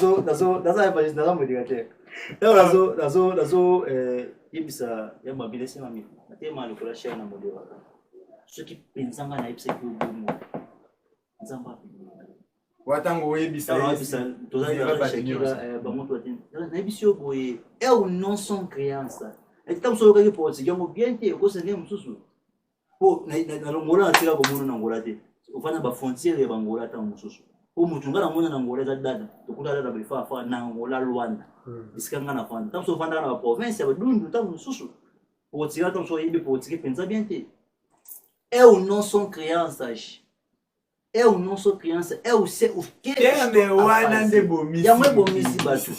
ibisa ya mabile sema mimi. Natema alikola share na modelo. Ce qui pensanga na ibisa ku bumu. Nzamba. Watango webisa. Ibisa tozali na shakira ba moto atin. Na ibisio boye é o non son créance. Et tam solo ka po tsigango bien te ko se ne mususu. Po na longola atira ko muno na ngola te. Ufana ba frontière ya bangola ta mususu. Umutunga na mwana na ngola za dada tokuta dada bifa fa na ngola Rwanda isikanga na fanda tamso fanda na province ya dundu tamu susu potira tamso yibi potike pensa bien te é o non son créance é o non son créance é o c'est o que Teme wana nde bomisi. ya mwe bomisi batu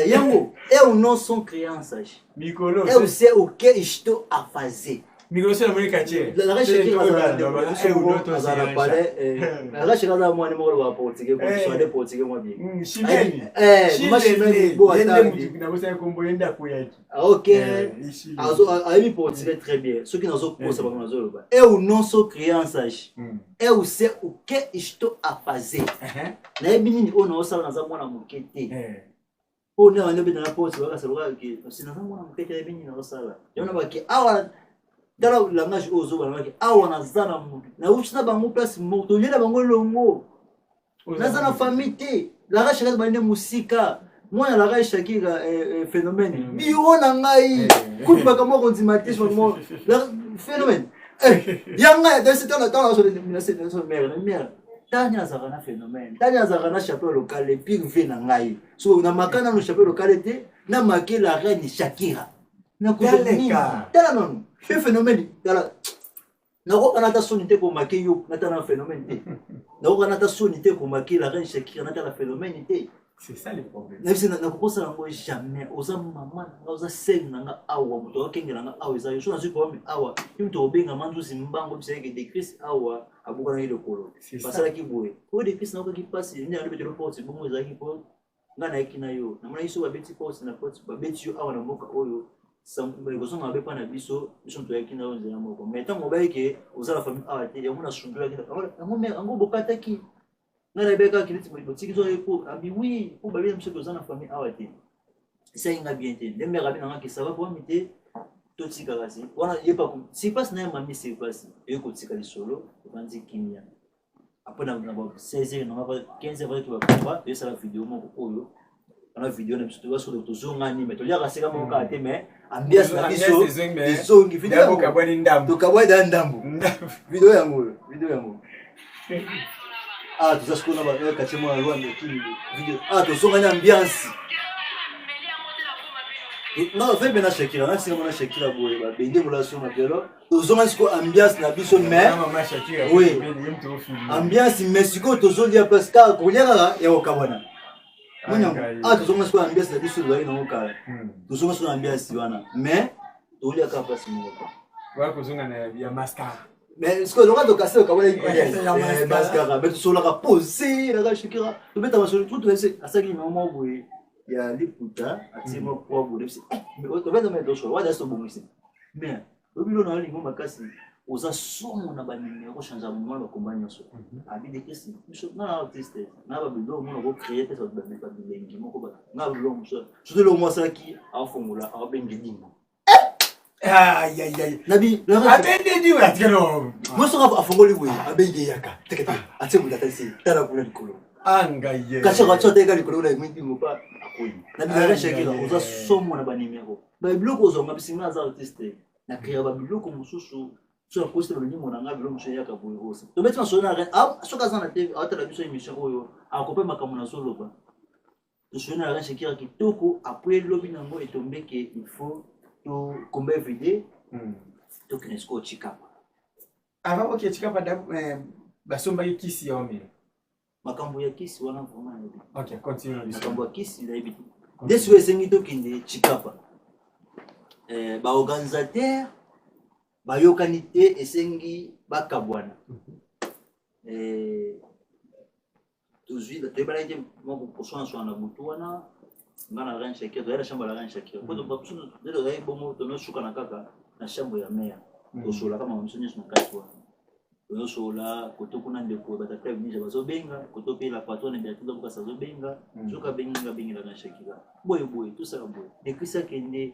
yango é o non son créance Mikolo. é o c'est o que estou a fazer. Mikolo c'est la monnaie katier. La recherche azala pale la recherche azala mwana moko ba portugais ko so de portugais mo bien Chimeni. machine bo atandi na bosa kombo yenda kuyaki. OK azo ami portugais très bien ceux qui nazo posa ba nazo ba é o nosso crianças é o ser o que estou a fazer na ebini o no sala nazo mwana mukete o ne wane bina posa ba kasala ke sinazo mwana mukete ebini na sala yona ba ke awa dala langage ozo ba ngaki awa na zana mutu na uchina bango place moto yela bango longo na zana famille la rachaka ba ne musika mwana la rachaka phénomène biyo na ngai kuba kama ko nzimatisme mo la phénomène yanga de cette temps là sur les mère tanya zaka na phénomène tanya zaka na chapeau local et puis vient na ngai so na makana no chapeau local te na makela reine Shakira na kuzeleka tala non le phénomène tala na ko kana ta sonité ko makeyo na tala phénomène te na ko kana ta sonité ko makela reine Shakira na tala phénomène te c'est ça le problème na bise na ko posa ngo jamais oza maman oza seng na awa moto akengela na awa za yo na ziko mi awa mtu obenga mandu zimbango bise ke de Chris awa abuka na ile kolo pasala ki boye ko de Chris na ko ki passe ni alo betelo porte bongo za ki po ngana ekina yo na mona iso ba beti porte na porte ba beti yo awa na mboka oyo sambe ko songa be pa na biso to yakina onze ya moko mais tant mobaye ke oza la famille awa te yango na sundula ki ngo bokata ki ngana beka kiliti botiki zo eko abi oui pour babi monsieur oza na famille awa te ça inga bien te ndembe rabi na ngaki ça va pour mité to tika kasi wana yepa ko si passe na mami si passe e ko tika lisolo banzi kimia après na 16h na 15h va to ba et ça la vidéo moko oyo na vidéo na biso to so to zonga ni mais to lia kaseka moko ka te mais ambiance na biso izongi vidéo ka bwani ndambo to ka bwani ndambo vidéo yango ah tout ça ce qu'on a ba ka chemo na Rwanda vidéo ah to zonga ni ambiance non fait bena Shakira na singa mona Shakira boye ba bende relation matelo to zonga siko ambiance na biso mais mama Shakira oui ambiance mais siko to zonga parce que ko nyaka ya okabona ah tu zonga siko ambiance na biso zo ina okala tu zonga siko ambiance wana mais to lia ka place mo wa ko zonga na ya mascara mais siko zonga to kase okabona mascara mais tu sola ka poser la Shakira to beta masolo tout ese asaki mama boye ya liputa atima kwa bure si mais o beta me doso wa daso bomisi mais obilo na lingo makasi oza somo na ba numéro changer moment ba compagnie so abi de kesi biso na artiste na ba bilo mo ko créer te so ba bilengi moko ba na bilo mo so de lo mo saki a formula a bengi dingo aïe aïe aïe nabi abende di wa tino mo so a fongoli we abengi yaka tekete atemu data si tala kula likolo angaye kacha kacha te kali kolo na mwindi mo pa akoi nabi na Shakira oza somo na ba numéro ba bilo ko zo ngabisima za artiste na créer ba bilo ko mususu so poste le nimo na ngabilo mshe yaka boye hose to betima so na so kaza na TV atala biso émission oyo akope makamuna solo ba to so na Shakira kitoko après lobby nango etombe ke il faut to combat vidéo to kinesko chikapa avant ok chikapa da basomba kisi ya omela makambo ya kisi wana vraiment OK, continue. makambo ya kisi na yebi dès que esengi tokende Chikapa ba organisateur bayokani te esengi bakabwana tozwi toyebalaki moko koswana swana butu wana nga na range shakira toyala shamba la range shakira po tobakusu lelo zai bomo tonosuka na kaka na shambo ya meya tosola kama mamiso nyonso na kati wana tonosola koto kuna ndeko batata binja bazobenga koto pe la patronne Beatrice Bokasa azobenga soka bengi la range shakira boye tosala boye ekrisa kende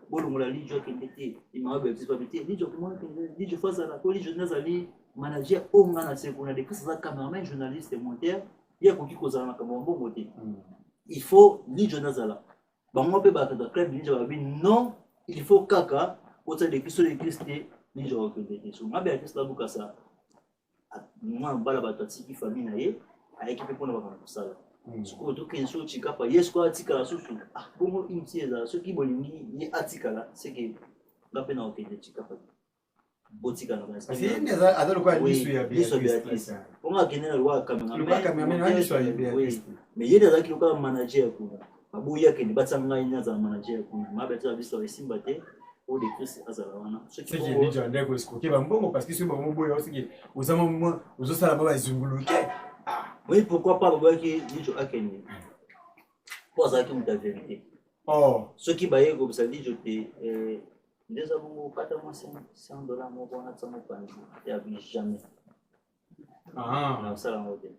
bolongola lijo kende te imaba Beatrice babete lijo komona kende lijo fazala ko lijo nazali manager onga na sekuna de kisa za cameraman journaliste monteur ya koki kozala na kamombo mote il faut lijo nazala bango pe ba ta club lijo babi non il faut kaka ota de kiso de Christe lijo okende so mabe ya Beatrice Bokasa mwa bala batati famille na ye ayeki pe pona ba kosala siko to kenso Chikapa yes ko atikala susu bongo intieza so ki bolingi ni atikala seke ngape na okende Chikapa botika na basi c'est une azalo kwa lisu ya Beatrice onga kenena lwa kamera na lisu ya Beatrice mais yede azaki loka manager kuna babuya kende batsanga ina za manager kuna mabe ta biso esimba te o de Chris azala wana ce qui est déjà ndeko escroquer ba mbongo parce que si ba mboya aussi uzama mwa uzosala baba izunguluke oui pourquoi pas babuya ki lijo akende pour ça qui me ta vérité ce qui baye comme ça lijo te des avons $4 mon bon atamo panzi ya jamais ça la moté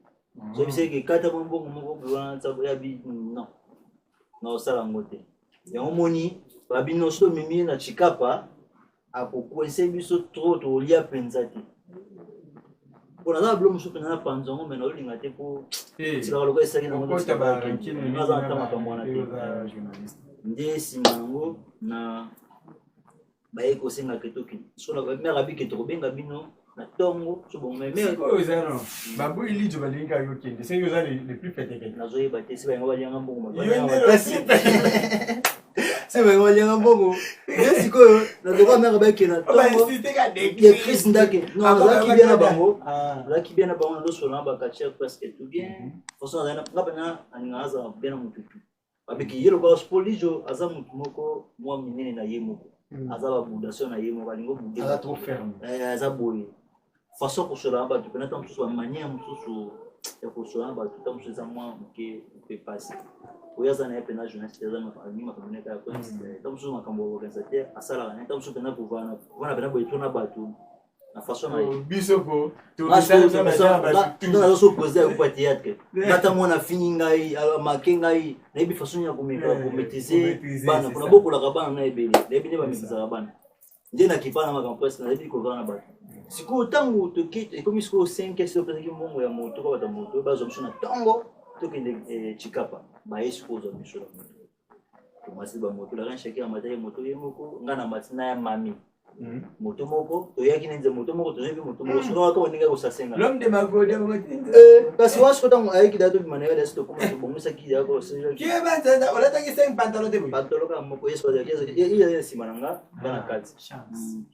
je sais que $4 mon bon atamo ya bi non ça la moté ya omoni babino so mimi na Chikapa akokwese biso trop to lia penzati pour na blo muso pena panzongo mena olinga te po tira lo kwesa kina ngo taba kini naza ntama kamwana te journaliste ndesi mango na baye ko senga ketoki so na mera bi ketoko benga bino na tongo so bon mais ko ezano babu ili jo balinga yo kende c'est yo za les plus fêtés na zo yeba te se ba ngo balinga mbongo c'est vrai on l'a bongo merci ko na doka mera ba kena tongo ya Chris ndake non za ki bien na bango za ki bien na bango ndo so na ba kacher parce que tout bien façon na ngapana aningaza bien na mututu babiki yelo ko spolijo aza mutu moko mwa minene na ye moko azaba budation na ye moko alingo budé aza trop ferme aza boye façon ko sola ba tu pena tant so manière mususu ya ko sola ba tout tant so mwa ke peut passer oyaza na pena journaliste za ma famille ma communauté ya ko tant so makambo organisateur asala na tant so pena pour vana pena boye tona batu na façon na bisoko to na so poser ko théâtre nata mona fini ngai makenga ngai na bi façon ya komeka ko maîtriser bana kuna boko la kabana na ebele na bi ne ba maîtriser bana nje na kipana makampesi na bi ko vana batu siko tango to kite comme siko 5 est peut être mbongo ya moto ko bata moto ba zo msona tango to kende Chikapa ba expose msona moto masi ba moto la ran shakira mataya moto yemoko ngana matina ya mami moto moko toyaki nenze moto moko tozebi moto moko sono ka oninga ko sasenga l'homme de magode parce que wasko tango ayiki dato bi manera desto ko bomisa ki ya ko sejo ki ba tanda ola tangi 5 pantalon de pantalon ka moko yeso ya ya simananga bana kati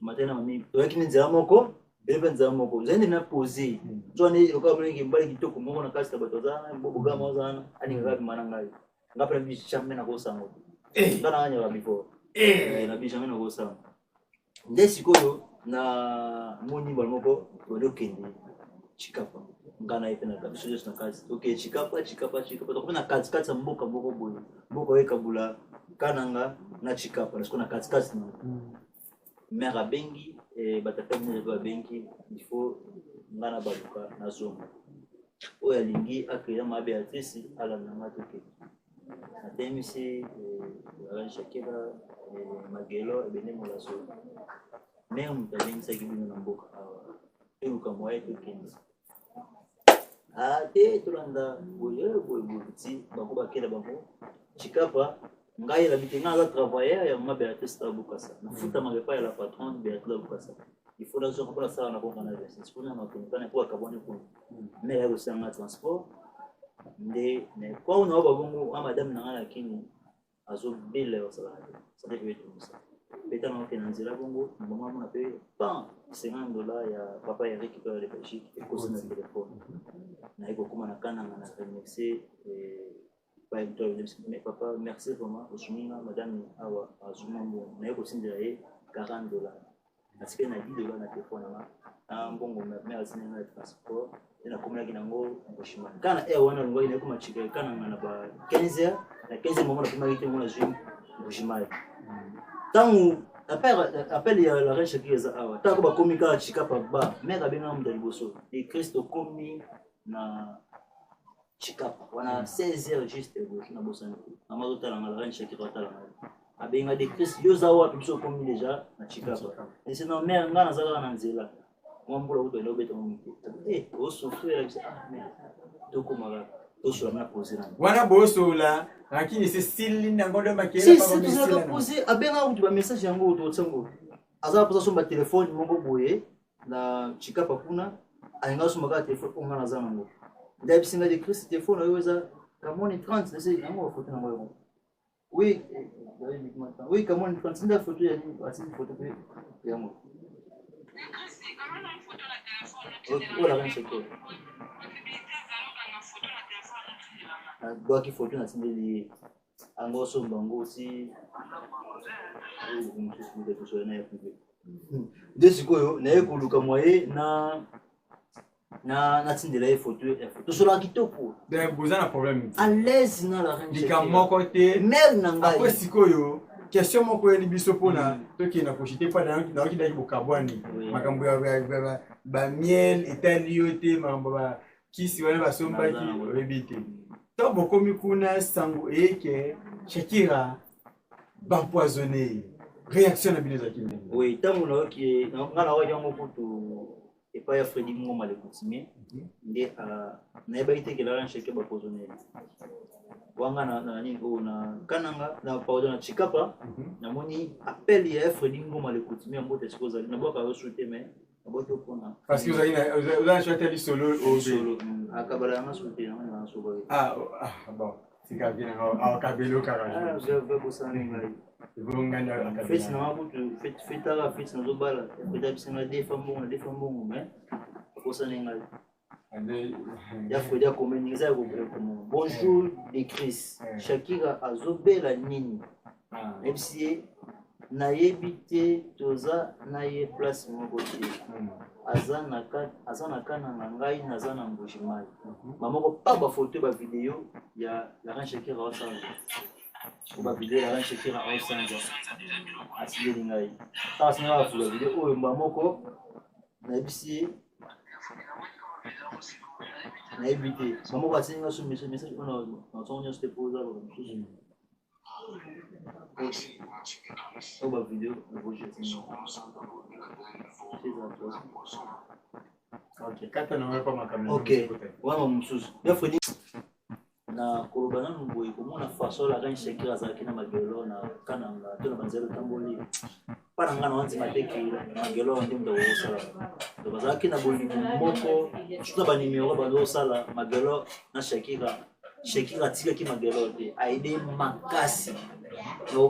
matena mami toyaki nenze moko benza moko zende na poser zone loka mlingi mbali kitoko moko na kasi bato zana bobuga mozana ani ngapi mananga ngapela bi chambe na kosango ngana anya ba before na bi chambe na kosango ndesi koyo na moni balmoko odokende Chikapa ngana ipena kabisa just na kazi okay Chikapa to kuna kazi mboka moko boyo mboka weka bula kananga na Chikapa na sikona kazi na mera bengi batata mine ba bengi il faut ngana baluka na zone oya lingi akira ma Beatrice ala na matoke atemisi ala shakira magelo ebene molaso même talingi kibino na mboka eruka moye to kenzi te tulanda boye ti bako bakela bango Chikapa ngai la bitenga za travailler ya ma Beatrice Bokasa na futa ma repas la patronne Beatrice Bokasa il faut la zone pour la salle na bonga na business pour na makonta pour akabone pour mais ya osanga transport nde ne kwa una ba bongo a madame na ngala kini azo bele osala ça devait être ça beta na ke nanzela bongo maman mona pe pan $50 ya papa ya récupérer de Belgique et cause na téléphone na iko kuma na kana na remercier pas mais papa merci vraiment osuminga madame awa azumambo na iko sindela ye $40 parce que na $10 na téléphone na bongo mais azina na transport na komela kinango mboshima kana wana ngoi na kuma chika kana na ba 15h na 15 moment na kuma ite mona jim mboshima tangu appel ya la reine Shakira za awa tangu ba komika chika pa ba meka benga mudali boso et Christo komi na chika wana 16h juste na bosana amazo tala la reine Shakira tala abenga de Christ yoza wa biso komi déjà na chika pa et c'est non mère ngana zaka na nzela mwambula uto ndo beta mwite o souffrir mais toko mara to na poser na wana boso la lakini c'est style na ngondo makela si tu na poser abenga uto ba message yango uto tsango azala posa somba téléphone mongo boye na chikapa kuna ainga somba ka téléphone onga na zana ngo ndabi singa de Christ téléphone oyoza kamoni 30 c'est yango photo na ngo oui oui kamoni 30 nda photo ya ni ati photo pe yango la reine Shakira doit qu'il faut que nous les angos sont bango aussi de ce que na ekoluka moye na tindela e photo sur la kitoko de bozana problème à l'aise na la reine Shakira dika côté mère nanga après sikoyo question moko yeli biso pona toki na kochite pa na kidaki bokabwani makambo ya ba miel etaliote mambo ba kisi wana basomba ki rebite to bokomi kuna sango eke Shakira bampoisonné réaction na bilezo kindi oui tango na ki ngana wa yango kutu et pas ya Freddy Ngoma le continuer nde na ebaite ke la reine Shakira bampoisonné wanga na nini na kananga na pardon na chikapa na moni appel ya Freddy Ngoma le coutumier mbote sikoza na boka rechuter mais boto pona parce que vous avez chanté du solo au solo akabala na souter na solo bon c'est quand bien à kabelo kara je veux vous saluer nganda akabela fait na boto fait tara fait na zobala peut-être c'est na des femmes bon mais pour ça n'engal ya Freddy akomenisa ya kobreko bonjour de Chris Shakira azobela nini MC nayebi te toza na ye place moko te aza na kana na ngai naza na mbujimai mamoko pa ba photo ba video ya la reine Shakira osanga ba video ya la reine Shakira osanga asili ngai ta sina ba video oyo mamoko nayebi na éviter maman va signer sur message on a son juste pose là on va vidéo on va jeter ok kata na wewe kama kamera ok wana msusu ya Freddy na kolobana ngwe komona façon la reine Shakira zaki na magelo na kananga to na banzelo tamboli para ngana wanzi mateki magelo ndi ndo osala to bazaki na boli moko tuna ba numéro ba osala magelo na Shakira tika ki magelo te aide makasi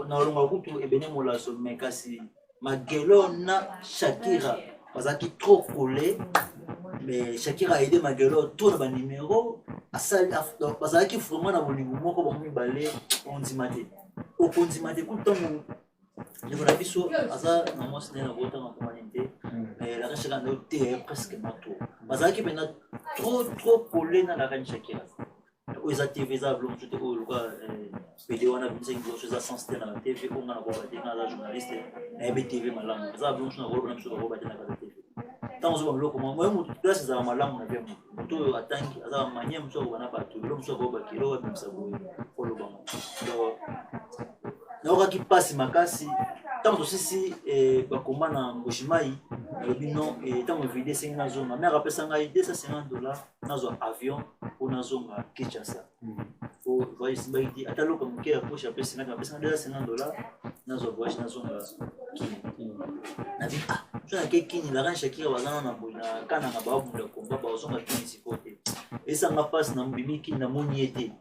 na longa kutu ebene molaso mekasi magelo na Shakira bazaki trop collé mais Shakira aide magelo to na ba numéro asali bazaki vraiment na bolingo moko ba mibale ondimate okondimate kutango ndiko na biso aza na mwasi na bota na communauté la reine Shakira no te presque mato bazaki pena trop collé na la reine Shakira aux TV za blom tout au local PD wana binse ngo chose sans tena na TV ko ngana ko batenga za journaliste na BTV malamu za blom na ko na biso ko batenga ka TV tant zo bloko mo mo place za malamu na bemo to atangi za manye mso ko na batu lo mso ko bakilo wa msabu ko lo bango donc qui passe makasi tant que ceci bakoma na Mbushimai bino tant que vidéo c'est na zone mais rappelle ça ngai $250 na zo avion pour na zone à Kinshasa pour voyage sibaiti atalo comme que approche après c'est na pesa $250 na zo voyage na zone na dit tu na keki ni la reine Shakira wazana na bona kana na babu nda komba ba zonga kini sikote esa nga passe na mbimiki na moniete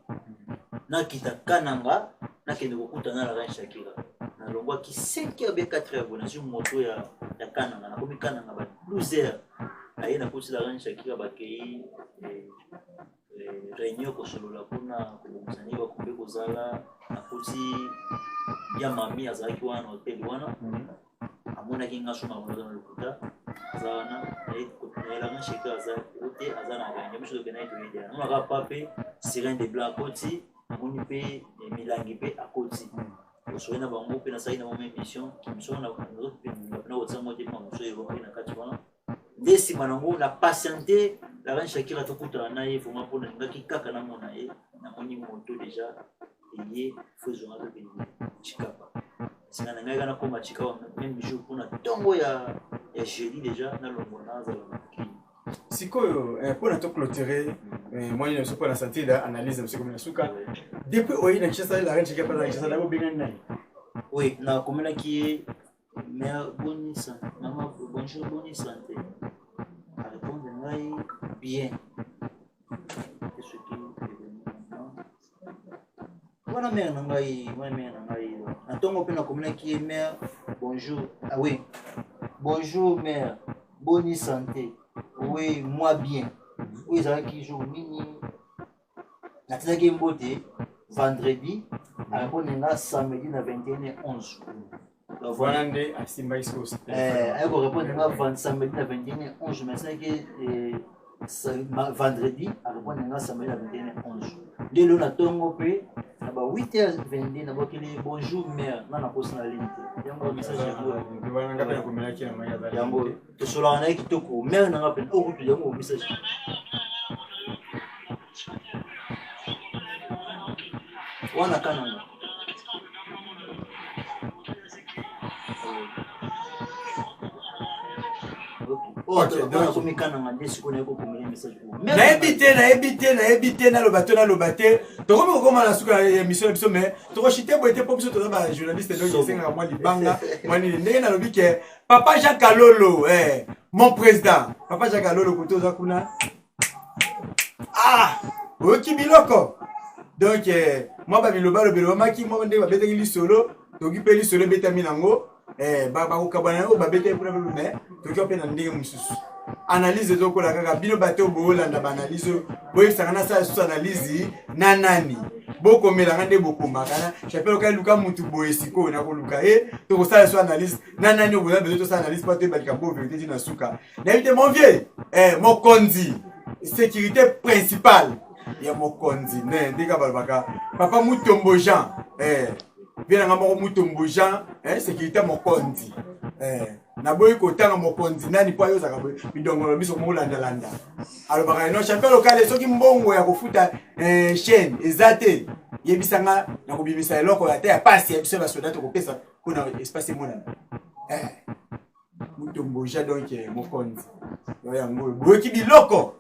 na kita kananga na kende kokuta na la reine Shakira na nalongwaki 5h be 4h bona sur moto ya kananga nakomi kananga ba 12h aye nakoti la rane Shakira bakei réunion kosolola mpona kobongisa bakombe kozala nakoti ya mami azalaki wana na hotel wana amonaki nga so mamono aza na lokuta aza wana nayelanga Shakira aza ote aza na réunion biso tokenda ye toyedela namonaka pa mpe sirène de blanc akoti amoni mpe milangi mpe akoti osoki na bango mpe nasali na moma émission émission na kotia mo te mpa moso evokai na kati wana nde nsima nango na patiente la reine Shakira tokutana na ye vraimen mpona ningaki kaka namona ye namoni moto déjà eye fo ezwanga toke chikapa singa na ngai kana koma chikapa même jour mpona ntongo ya jeudi déjà nalongo nazala makini sikoyo mpona toclôturer mwani na biso mpona santida analyse msiko na suka depuis oyi na Kinshasa la reine Shakira na Kinshasa nabo bengani nani oui nakomelaki ye mère boni santé maman bonjour boni santé répondre ngai bien ce qui wana mère na ngai na ntongo mpe nakomelaki ye mère bonjour ah oui bonjour mère boni santé oui moi bien oyo ezalaki jour nini natinaki mbote vendredi arépondre nga samedi na 21h11 voilà nde asimba skos ayeko répondre nga samedi na 21h11 mais natinaki vendredi arépondre nga samedi na 21h11 nde lelo na ntongo mpe na ba 8h22 nabokeli bonjour mère nga nakosi na ligne te yango message yango tosolaka na ye kitoko mère nanga pene okutu yango message wana kananga nayebi te naloba te tokomi kokoma na suka ya émission na biso mais tokoshite boye te mpo biso toza bajournaliste donc esengaka mwa libanga mwanini ndenge nalobi ke papa Jean Kalolo mon président papa Jean Kalolo kote oza kuna oyoki biloko donc mwa babiloba maki mwa ndenge babetaki lisolo toki mpe lisolo ebetami nango bakokabwana yango babetaki mpona pepe mais toki mpe na ndenge mosusu analyse ezokola kaka bino bato boolanda baanalyse boyebisaka na sala lisusu analyse na nani bokomelanga nde bokomaka na chapelle okai luka mutu boye sikoyo nakoluka ye tokosala lisusu analyse na nani okoza bezo tosala analyse mpo toyebakika bo vérité ti na suka nayebi te mon vieux mokonzi sécurité principale ya mokonzi ndenge balobaka papa Mutombo Jean vienanga moko Mutombo Jean sécurité mokonzi naboyi kotanga mokonzi nani po ayozaka bidongolo biso molandalanda alobaka no champion local soki mbongo ya kofuta chaîne eza te yebisanga na kobimisa eloko ya te ya pasi ya biso basoda tokopesa mpona espace emonana Mutombo Jean donc mokonzi yango boyoki biloko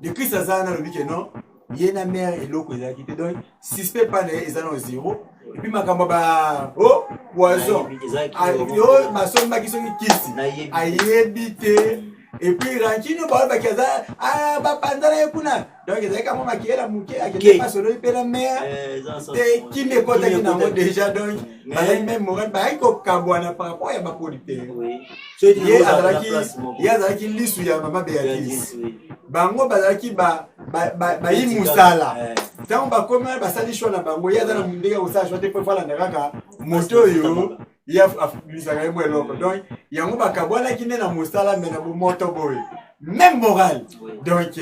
de Christ aza nalobi ke non ye na mère eloko ezalaki te donc suspect pa na ye eza na zéro et puis makambo ba poison basombaki soki kisi ayebi te et puis rankino balobaki aza bapanza na ye kuna donc ezalaki kamo makiyela moke akende masolo mpe na mare te kimi ekotaki nango déjà donc bazali même moral bazali kokabwana par rapport ya baproducteur ye azalaki lisu ya mama Béatrice bango bazalaki bayi musala ntango bakomi wana basali shwa na bango ye aza na ndenge kosala shwa te mpo efalanda kaka moto oyo ye afulisaka ye mwa eloko donc yango bakabwanaki nde na mosala me na bomoto boye même moral donc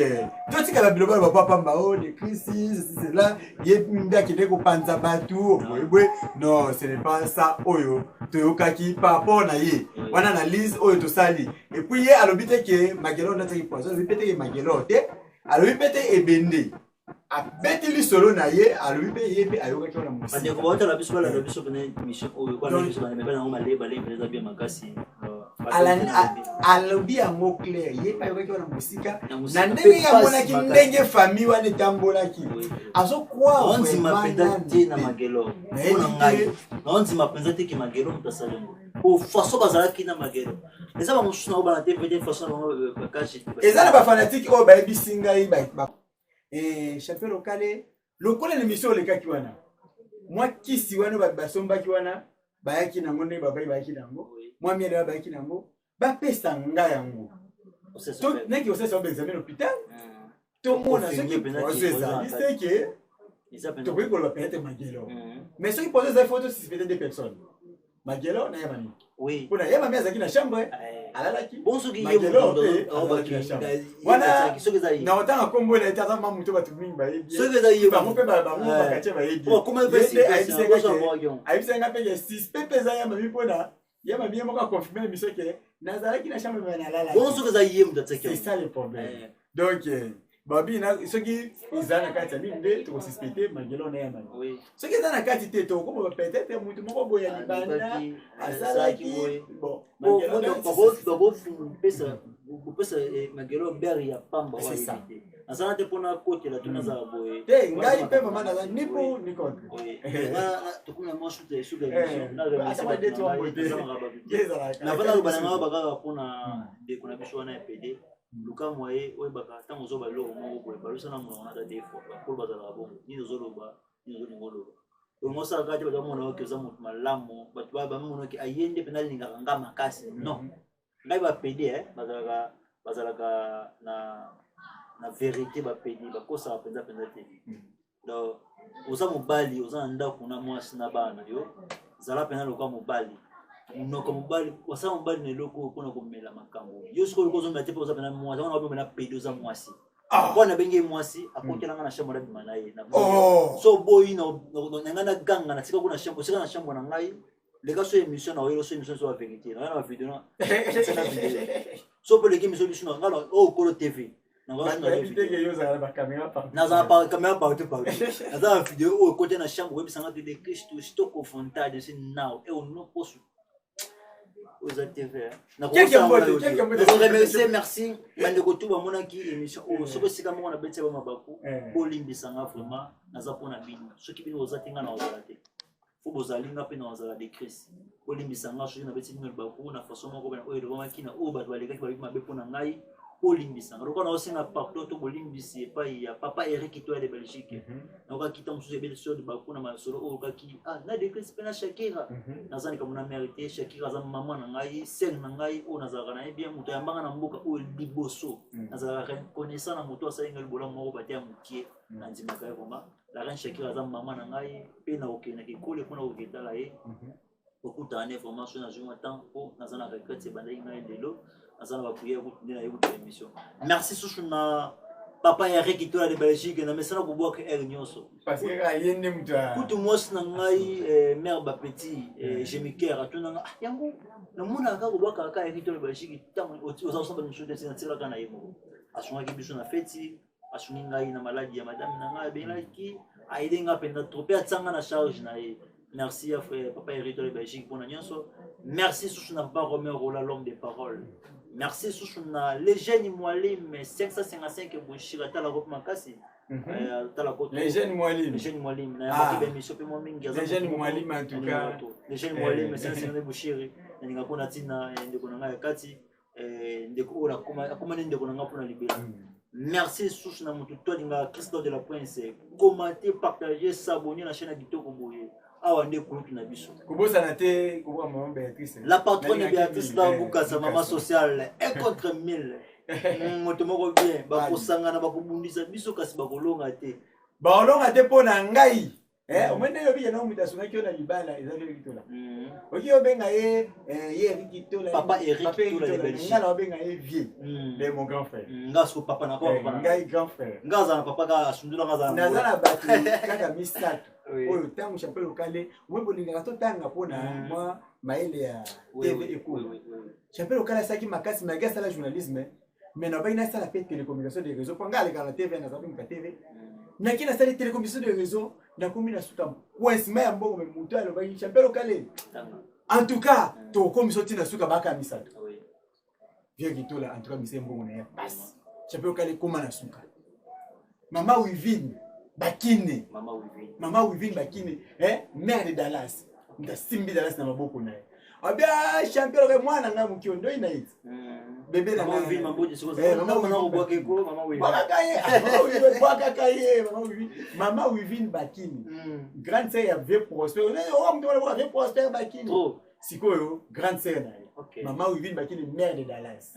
totikala biloba ya bapapamba o de crisis cela ye mbe akende kopanza bato boyeboye non ce n'est pas ça oyo toyokaki par rapport na ye wana analyse oyo tosali et puis ye alobi te ke magelo nataki poison alobi pe te ke magelo te alobi pe te ebende abeti lisolo na ye alobi mpe ye mpe ayokaki wana bandeko baotala biso balanda biso pene mission oyo kwana biso banemeka nango maleba eza bien makasi alobi yango clair ye mpe ayokaki wana mosika na ndenge amonaki ndenge famille wana etambolaki azokroire mpenza te na magelo mpona ngai naondima mpenza te ke magelo moto asala yango po façon bazalaki na magelo eza bamosusu nango bana te pete façon na bango bakasi eza na bafanatike oyo bayebisi ngai champion local lokola na mission olekaki wana mwa kisi wana basombaki wana bayaki nango ne babai bayaki nango moi mie na bayaki nango ba pesa nga yango to neki osesa ba examen hôpital to mona ce qui processa c'est que to ko la peut-être Magelo mais ce qui pose des photos suspectées des personnes Magelo na yamani oui kuna yamami azaki na chambre alalaki bon ce qui est voilà na otanga kombo na etata mamu to batu mingi bayebi ce que ça y est ba mo pe ba mo ba kache bayebi comment faire ayisenga pe suspect pesa yamami pona yamami mo ka confirmer mission que nazalaki na chambre na lala bon ce que ça y est mtataki c'est ça le problème donc babi na soki izana kati ya ninde to suspecter Magelo na yamani oui soki izana kati te to ko peut-être mutu moko boya libanda asalaki bon pesa Magelo mberi ya pamba wa vérité azana te pona côté la tuna za boye te ngai pe mama na ni pour ni contre to kuna mo shoot sur l'émission na asama de to mbote na bana lu bana baka pona de kuna biso na PD luka moye oye baka tango zo ba lo mo boye ba lusana mo na da defo pour bazala bon ni zo lo ba ni zo ngolo ngo sa ka ba mo na ke za mo malamo ba ba mo ke ayende penal ni nganga makasi non ngai ba PD bazalaka na vérité ba PD ba kosa penza te donc oza mobali oza ndako na mwasi na bana yo zala pena luka mobali noko mobali wasa mobali ne loko kuna komela makambo yo siko loko zonga te poza pena mwasi wana wabona pedo za mwasi bona benge mwasi akotela nga na chambre da bimana ye na so boy no ngana ganga na sika kuna chambre sika na chambre na ngai les gars sur émission na oyo so émission sur la vérité na vidéo na so pour les game sur émission na o Kolo TV na za pa caméra partout na vidéo o côté na chambre web sanga de Christo stock au frontal de now et on no poste aux TV na ko remercier merci bande ko tuba mona ki émission o so sika mo na betse ba mabaku ko limbisanga vraiment na za pona bino so ki bino ozatinga na ozalate faut bozalinga pe na ozala de Christ ko limbisanga so na betse ngel baku na façon moko bana o de ba makina o ba baleka ki ba mabe pona ngai Olimbisanga roko na osenga partout to bolimbisi pa ya papa Eric to de Belgique na ka kita musu ebe so de bakuna masolo o ka ki na de Chris pena Shakira nazani kama na mérité Shakira za mama na ngai sen na ngai o nazaka na bien muto ya mbanga na mboka o liboso nazaka reconnaissant na muto asa ngel bola moko batia mukie na ndima ka koma la reine Shakira za mama na ngai pe na okena ki kole kuna oketala ye okuta ne formation na juma temps o nazana regrette bandai ngai lelo merci Souchouna papa Eric qui tourne de Belgique na mesana ko boka er nyoso parce que ayende muta kutu mos na ngai mère ba petit je me kera tuna yango na mona ka ko boka ka Eric tourne de Belgique tango oza ba mshude sina tsira kana yemo asunga ki biso na feti asuni ngai na maladie ya madame na ngai belaki aidenga penda trope atsanga na charge na ye merci à frère papa Eric tourne de Belgique pour na nyoso merci Souchouna papa Romain Roland l'homme des paroles. Merci Souchouna les jeunes Mwalim 555 Bouchira tala rope makasi tala koto les jeunes Mwalim na ba émission pe momingi les jeunes Mwalim en tout cas les jeunes Mwalim 555 Bouchiri ninga kona tina ndeko nanga kati ndeko ora kuma ndeko nanga pona libela merci Souchouna mutu to ninga Christophe de la Prince commenter partager s'abonner la chaîne Kitoko Boye. Ah, on est pour na biso. Kubosana te kuba maman Béatrice. La patronne Béatrice là buka sa maman sociale et contre 1000. Moto moko bien ba kosanga na ba kubundisa biso kasi ba kolonga te. Ba kolonga te pona ngai. Omende yo bien no mutasunga kyo na libala ezali kitola. Oki obenga ye Eric kitola. Papa Eric kitola de Belgique. Ngala obenga ye vie. De mon grand frère. Ngasko papa na papa. Ngai grand frère. Ngaza na papa ka asundula ngaza. Nazala batu kaka misatu. Oyo tango chapelle lokale webo lingaka to tanga pona moi maele ya TV Eko chapelle lokale saki makasi magasa la journalisme mais na baina sala pe télécommunication des réseaux panga le la TV na zapi mka TV na kina sala télécommunication des réseaux na komi na suka kwesma ya mbongo mutu alo ba chapelle lokale en tout cas to komi soti na suka baka misato vieux gitola en tout cas mise mbongo na ya passe chapelle lokale koma na suka mama Wivine Bakine mama Wivine Bakine mère de Dallas nda simbi Dallas na maboko naye abia champion ke mwana nga mukio ndo inaiti bébé na maman Wivine mambo de sikoza maman maman obwaka ko maman Wivine maman Wivine Bakini grande sœur ya vieux Prosper vieux Prosper Bakini sikoyo grande sœur na ye maman Wivine Bakini mère de Dallas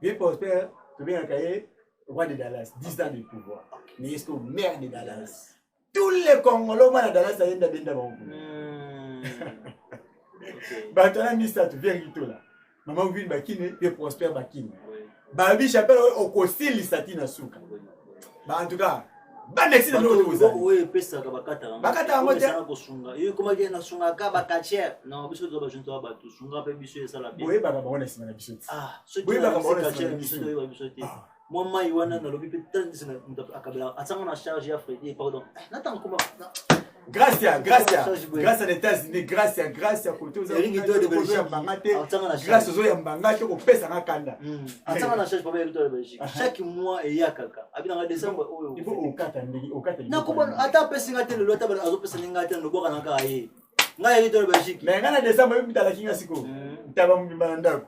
vieux Prosper tobengaka ye roi de Dallas 10 ans de pouvoir mais est-ce que mère de Dallas tous les Congolais à Dallas ayenda benda bango batona misato vérité là maman Wivine Bakini vieux Prosper Bakini babi chapelle okosilisa tina suka ba en tout cas ba nexi na loto ozali oui pesa ka bakata ngo te na kosunga iyo koma ke na sunga ka bakacher non biso to ba junto ba tu sunga pe biso esala bien boye baka ba ona sima na biso so boye baka ba ona sima na biso te moi mai wana na lobi pe tandis na akabela atsanga na charge ya Freddy pardon natanga koma grâce à l'États-Unis grâce à côté aux grâce aux yambanga to kopesa na kanda atanga na charge papa de Belgique chaque mois et ya kaka abina décembre oyo il faut okata na ko ata pesinga te le ata azo pesa ninga te no boka na ka ye ngai de Belgique mais ngana décembre yobitala kinga siko taba mbimba ndako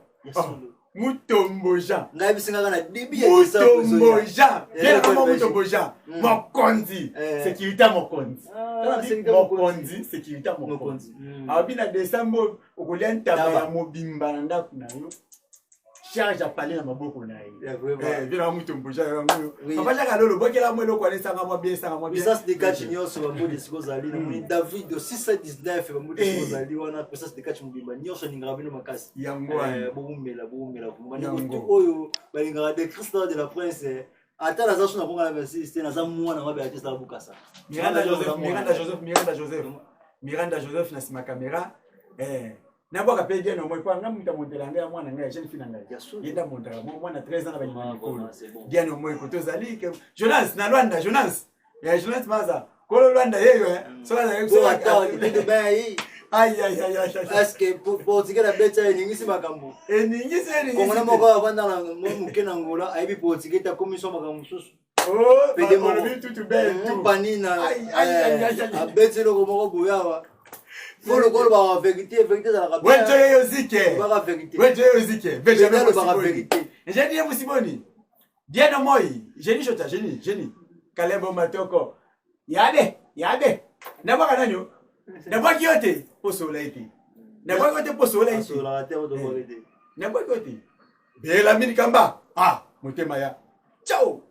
Mutombo Jean. Ngai bisinga na dibi ya Mutombo Jean. Bien comment Mutombo Jean. Mokonzi. Sécurité mokonzi. Mokonzi, sécurité mokonzi. Abina décembre okolia ntaba ya mobimba na ndako na yo. Charge à parler na maboko na ye. Bien Mutombo Jean yango. Papa jaka lolo bokela mo eloko ale sanga mo bien sanga mo bien. Puissance de catch nyonso bango de sikozali na moni David de 619 bango de sikozali wana puissance de catch mobimba nyonso ninga bino makasi. Yango bomela kumani oyo balingaka de Christ de la Prince ata na zaso na konga na versiste na za mwana mabe artiste la bukasa. Miranda Joseph na sima caméra na boka pe bien no mo kwa ngamu tamontela ngai mwana ngai jeune fille ngai yenda montela mwana 13 ans na bali mikolo bien no mo ko tozali ke Jonas na Rwanda Jonas maza kolo Rwanda yeyo so na ata de bayi aïe parce que pour tirer la bête ningisi makambo kongona moko avanda na muke na ngola aibi pour tirer ta commission makambo susu pede mo tout belle tout panina abetse loko moko boyawa Folo kolo ba vérité dans la ouais yo zike ba vérité Benjamin ba vérité j'ai dit musiboni bien no moi génie chota génie Kalebo Matoko yabe na baka nanyo na baki yote posola ite na baki yote posola ite na baki yote bela mini kamba motema ya ciao.